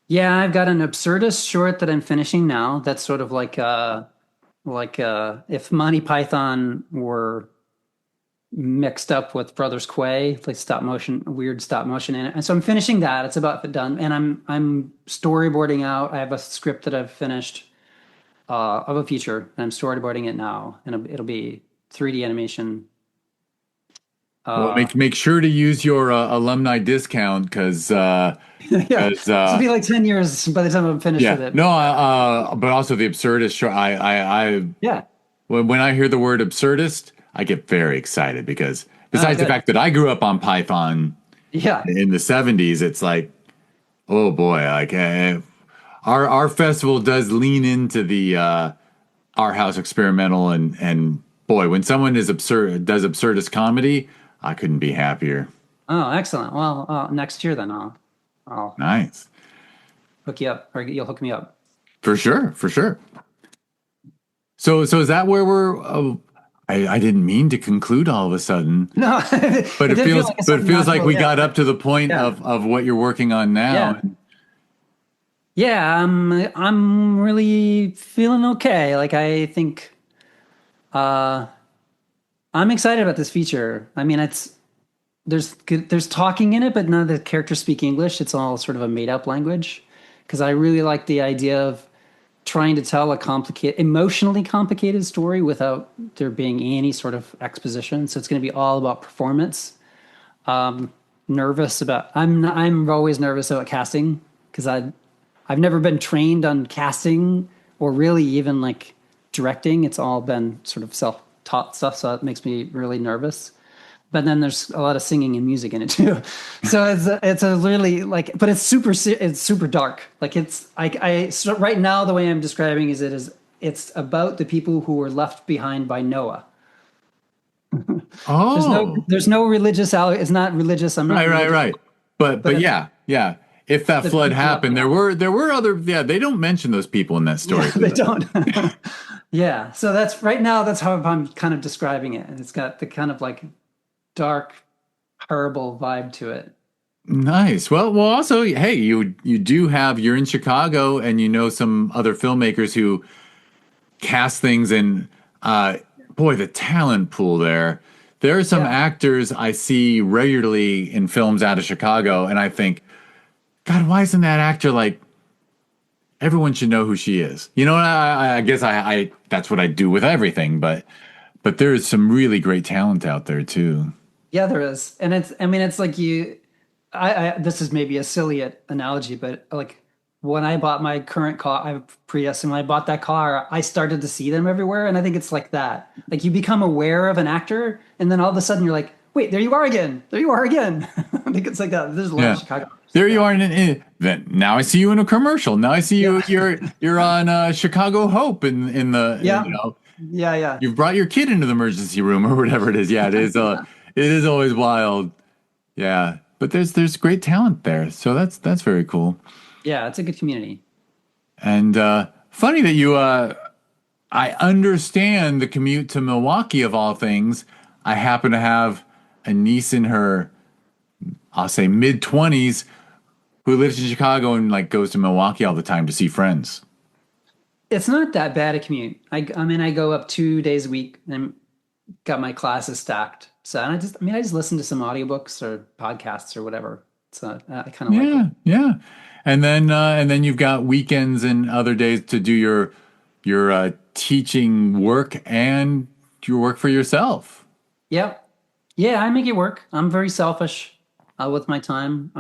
Yeah, I've got an absurdist short that I'm finishing now. That's sort of like if Monty Python were mixed up with Brothers Quay, like weird stop motion in it. And so I'm finishing that. It's about done, and I'm storyboarding out. I have a script that I've finished of a feature, and I'm storyboarding it now, and it'll be 3D animation.
Well, make sure to use your alumni discount because
It'll be like 10 years by the time I'm finished with it.
No, but also the absurdist short. When I hear the word absurdist, I get very excited because besides the fact that I grew up on Python, in the 70s, it's like, oh boy, like our festival does lean into the art house experimental, and boy, when someone does absurdist comedy, I couldn't be happier.
Oh, excellent. Well, next year then I'll
nice
hook you up, or you'll hook me up.
For sure. So is that where we're? I didn't mean to conclude all of a sudden.
No,
but it feels like we got up to the point of what you're working on now.
Yeah, I'm really feeling okay. Like I think I'm excited about this feature. I mean, there's talking in it, but none of the characters speak English. It's all sort of a made up language, because I really like the idea of trying to tell a emotionally complicated story without there being any sort of exposition. So it's going to be all about performance. I'm always nervous about casting, because I've never been trained on casting or really even like directing. It's all been sort of self-taught stuff, so it makes me really nervous. But then there's a lot of singing and music in it too. So it's a really but it's super dark. Like so right now the way I'm describing it's about the people who were left behind by Noah.
Oh,
there's no religious. It's not religious. I'm not
right. But yeah. If that flood happened, there were other. Yeah, they don't mention those people in that story.
Yeah, they don't. Yeah. So that's how I'm kind of describing it, and it's got the kind of like dark, horrible vibe to it.
Nice. Well, also, hey, you're in Chicago, and you know some other filmmakers who cast things, and boy, the talent pool there. There are some actors I see regularly in films out of Chicago, and I think, God, why isn't that actor like? Everyone should know who she is. You know, I guess I that's what I do with everything, but But there is some really great talent out there too.
Yeah, there is. And it's like this is maybe a silly analogy, but like when I bought my current car, I have a Prius, and when I bought that car, I started to see them everywhere. And I think it's like that. Like you become aware of an actor, and then all of a sudden you're like, wait, there you are again. There you are again. I think it's like that. There's a lot of Chicago.
There you are. Then now I see you in a commercial. Now I see you. You're on Chicago Hope in the.
Yeah.
You've brought your kid into the emergency room or whatever it is. Yeah, it is. It is always wild. Yeah, but there's great talent there. So that's very cool.
Yeah, it's a good community.
And funny that you. I understand the commute to Milwaukee of all things. I happen to have a niece in her, I'll say mid-20s, who lives in Chicago and like goes to Milwaukee all the time to see friends.
It's not that bad a commute. I mean, I go up 2 days a week and got my classes stacked. So I just listen to some audiobooks or podcasts or whatever. So I kind of like it.
Yeah. And then you've got weekends and other days to do your teaching work and your work for yourself.
Yep. Yeah, I make it work. I'm very selfish with my time.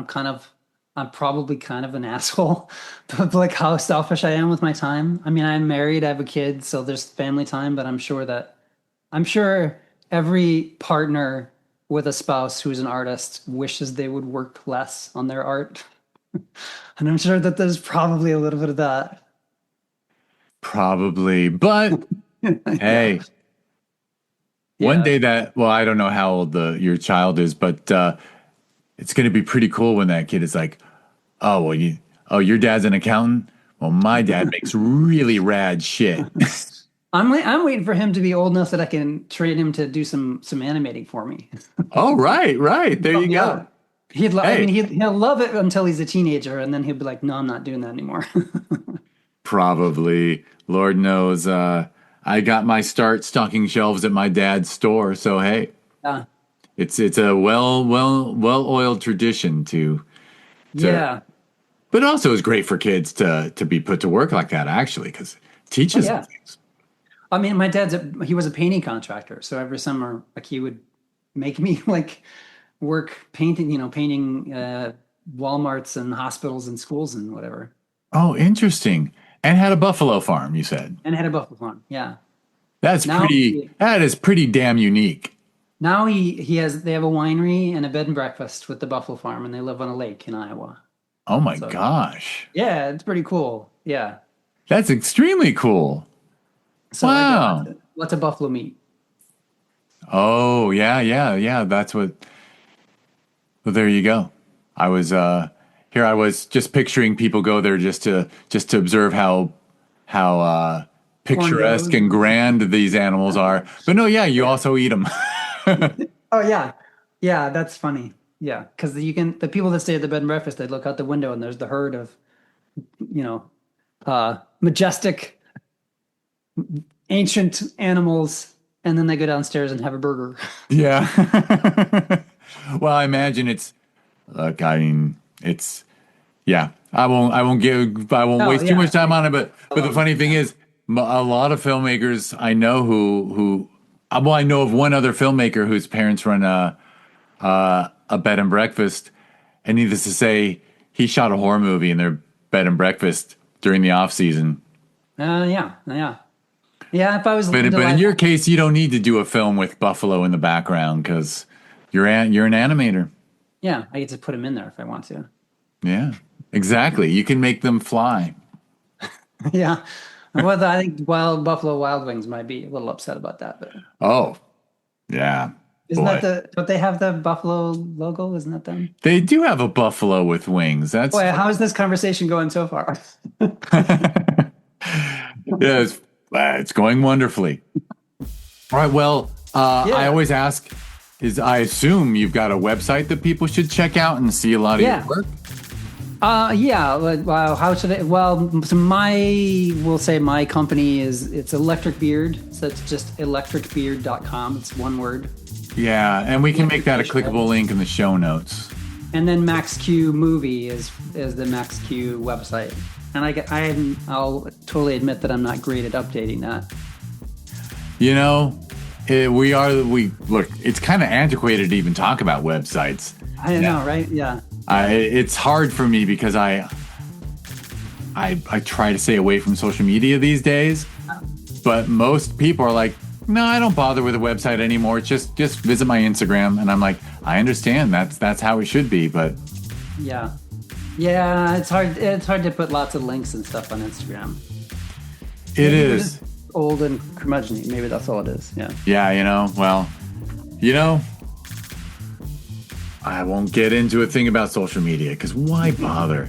I'm probably kind of an asshole, but like how selfish I am with my time. I mean, I'm married, I have a kid, so there's family time, but I'm sure every partner with a spouse who's an artist wishes they would work less on their art. And I'm sure that there's probably a little bit of that.
Probably, but hey, one day I don't know how old your child is, but it's going to be pretty cool when that kid is like, your dad's an accountant? Well, my dad makes really rad shit.
I'm waiting for him to be old enough that I can train him to do some animating for me.
Oh, right. There you go.
He'll love it until he's a teenager, and then he'll be like, no, I'm not doing that anymore.
Probably. Lord knows. I got my start stocking shelves at my dad's store, so hey.
Yeah.
It's a well-oiled tradition to but also it's great for kids to be put to work like that, actually, because it teaches them things.
I mean, my he was a painting contractor, so every summer, like, he would make me like work painting Walmarts and hospitals and schools and whatever.
Oh, interesting. And had a buffalo farm, you said.
And had a buffalo farm, yeah.
That is pretty damn unique.
Now they have a winery and a bed and breakfast with the buffalo farm, and they live on a lake in Iowa.
Oh my gosh.
Yeah, it's pretty cool. Yeah.
That's extremely cool.
So wow. Lots of buffalo meat.
Oh, yeah. That's what. Well, there you go. I was just picturing people go there just to observe how picturesque and grand these animals are. But no, yeah, you also eat them.
Oh yeah. Yeah, that's funny. Yeah, because the people that stay at the bed and breakfast, they look out the window and there's the herd of, majestic, ancient animals, and then they go downstairs and have a burger.
Yeah. Well, I imagine it's. Look, I mean, it's. Yeah, I won't waste too much time on it. But the funny thing is, a lot of filmmakers I know who I know of one other filmmaker whose parents run a bed and breakfast, and needless to say, he shot a horror movie in their bed and breakfast during the off season.
Yeah. If I was,
but in your case, you don't need to do a film with buffalo in the background because you're an animator.
Yeah, I get to put them in there if I want to.
Yeah, exactly. You can make them fly.
Yeah. Well, I think Buffalo Wild Wings might be a little upset about that. But
oh, yeah.
Isn't that don't they have the buffalo logo? Isn't that them?
They do have a buffalo with wings. That's.
Boy, how is this conversation going so far?
Yeah, it's going wonderfully. All right. Well, I always ask. I assume you've got a website that people should check out and see a lot of your work?
How should it? Well, so my company it's Electric Beard. So it's just electricbeard.com. It's one word.
Yeah, and we can make that a clickable link in the show notes.
And then MaxQ Movie is the MaxQ website. And I'll totally admit that I'm not great at updating that.
We look. It's kind of antiquated to even talk about websites.
I know, right? Yeah.
It's hard for me because I try to stay away from social media these days, but most people are like, no, I don't bother with a website anymore. Just visit my Instagram, and I'm like, I understand that's how it should be, but
yeah, it's hard to put lots of links and stuff on Instagram.
It is
old and curmudgeon-y. Maybe that's all it is. Yeah.
Yeah, well, I won't get into a thing about social media because why bother?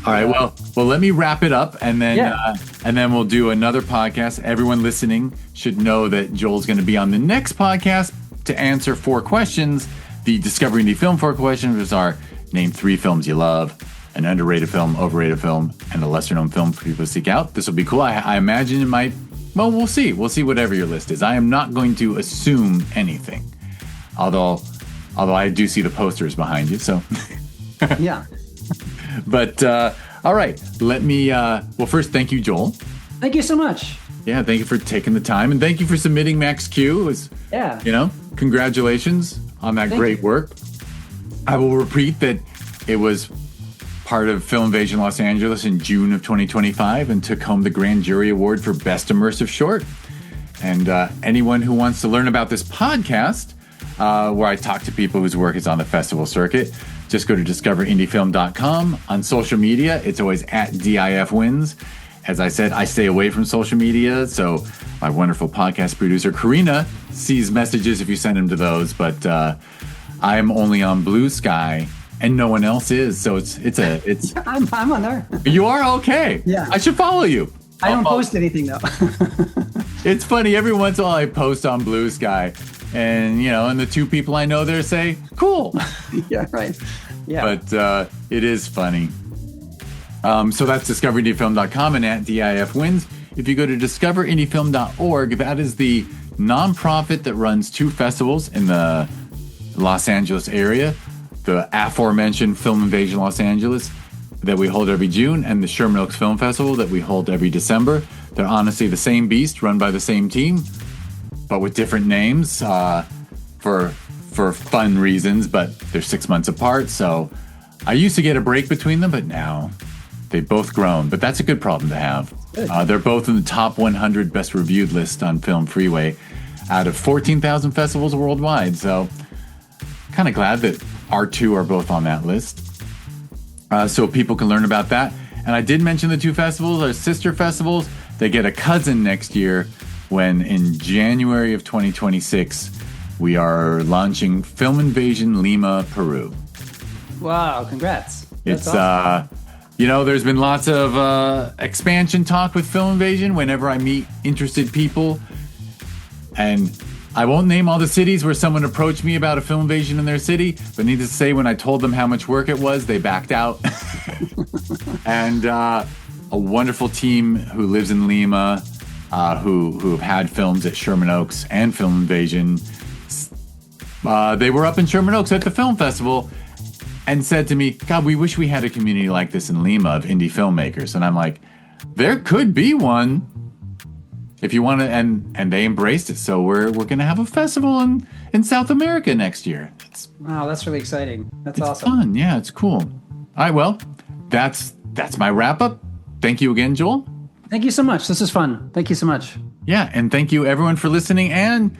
All right, well, let me wrap it up, and then we'll do another podcast. Everyone listening should know that Joel's going to be on the next podcast to answer 4 questions. The Discover Indie Film 4 questions are: name 3 films you love, an underrated film, overrated film, and a lesser-known film for people to seek out. This will be cool. I imagine it might. Well, we'll see. We'll see whatever your list is. I am not going to assume anything, although I do see the posters behind you. So,
yeah.
But all right, let me. Well, first, thank you, Joel.
Thank you so much.
Yeah, thank you for taking the time, and thank you for submitting Max Q. It was, congratulations on that great work. I will repeat that it was part of Film Invasion Los Angeles in June of 2025 and took home the Grand Jury Award for Best Immersive Short. And anyone who wants to learn about this podcast, where I talk to people whose work is on the festival circuit, just go to discoverindiefilm.com. On social media, it's always at DIFwins. As I said, I stay away from social media, so my wonderful podcast producer, Karina, sees messages if you send them to those, but I'm only on Blue Sky, and no one else is, so it's
I'm on there.
You are? Okay.
Yeah.
I should follow you.
I don't post anything, though.
It's funny, every once in a while I post on Blue Sky, and the 2 people I know there say, cool.
Yeah, right. Yeah.
But it is funny. So that's discoverindiefilm.com and at DIFwins. If you go to discoverindiefilm.org, that is the nonprofit that runs 2 festivals in the Los Angeles area. The aforementioned Film Invasion Los Angeles that we hold every June, and the Sherman Oaks Film Festival that we hold every December. They're honestly the same beast, run by the same team, but with different names for fun reasons, but they're 6 months apart. So I used to get a break between them, but now they've both grown. But that's a good problem to have. They're both in the top 100 best reviewed list on Film Freeway out of 14,000 festivals worldwide. So kind of glad that our 2 are both on that list. So people can learn about that. And I did mention the 2 festivals are sister festivals. They get a cousin next year when in January of 2026, we are launching Film Invasion Lima, Peru.
Wow, congrats.
It's awesome. There's been lots of expansion talk with Film Invasion whenever I meet interested people. And I won't name all the cities where someone approached me about a Film Invasion in their city, but needless to say, when I told them how much work it was, they backed out. And a wonderful team who lives in Lima, who have had films at Sherman Oaks and Film Invasion. They were up in Sherman Oaks at the film festival and said to me, God, we wish we had a community like this in Lima of indie filmmakers. And I'm like, there could be one if you want to. And they embraced it. So we're going to have a festival in South America next year.
Wow, that's really exciting. It's awesome.
Fun. Yeah, it's cool. All right, well, that's my wrap up. Thank you again, Joel.
Thank you so much. This is fun. Thank you so much.
Yeah, and thank you everyone for listening, and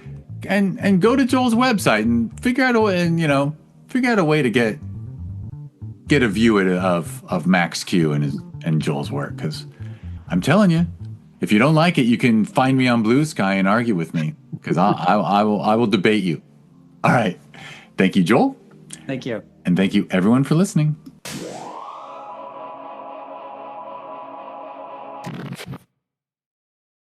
go to Joel's website and figure out a way to get a view of Max Q and Joel's work, because I'm telling you, if you don't like it, you can find me on Blue Sky and argue with me, because I will debate you. All right. Thank you, Joel.
Thank you.
And thank you everyone for listening.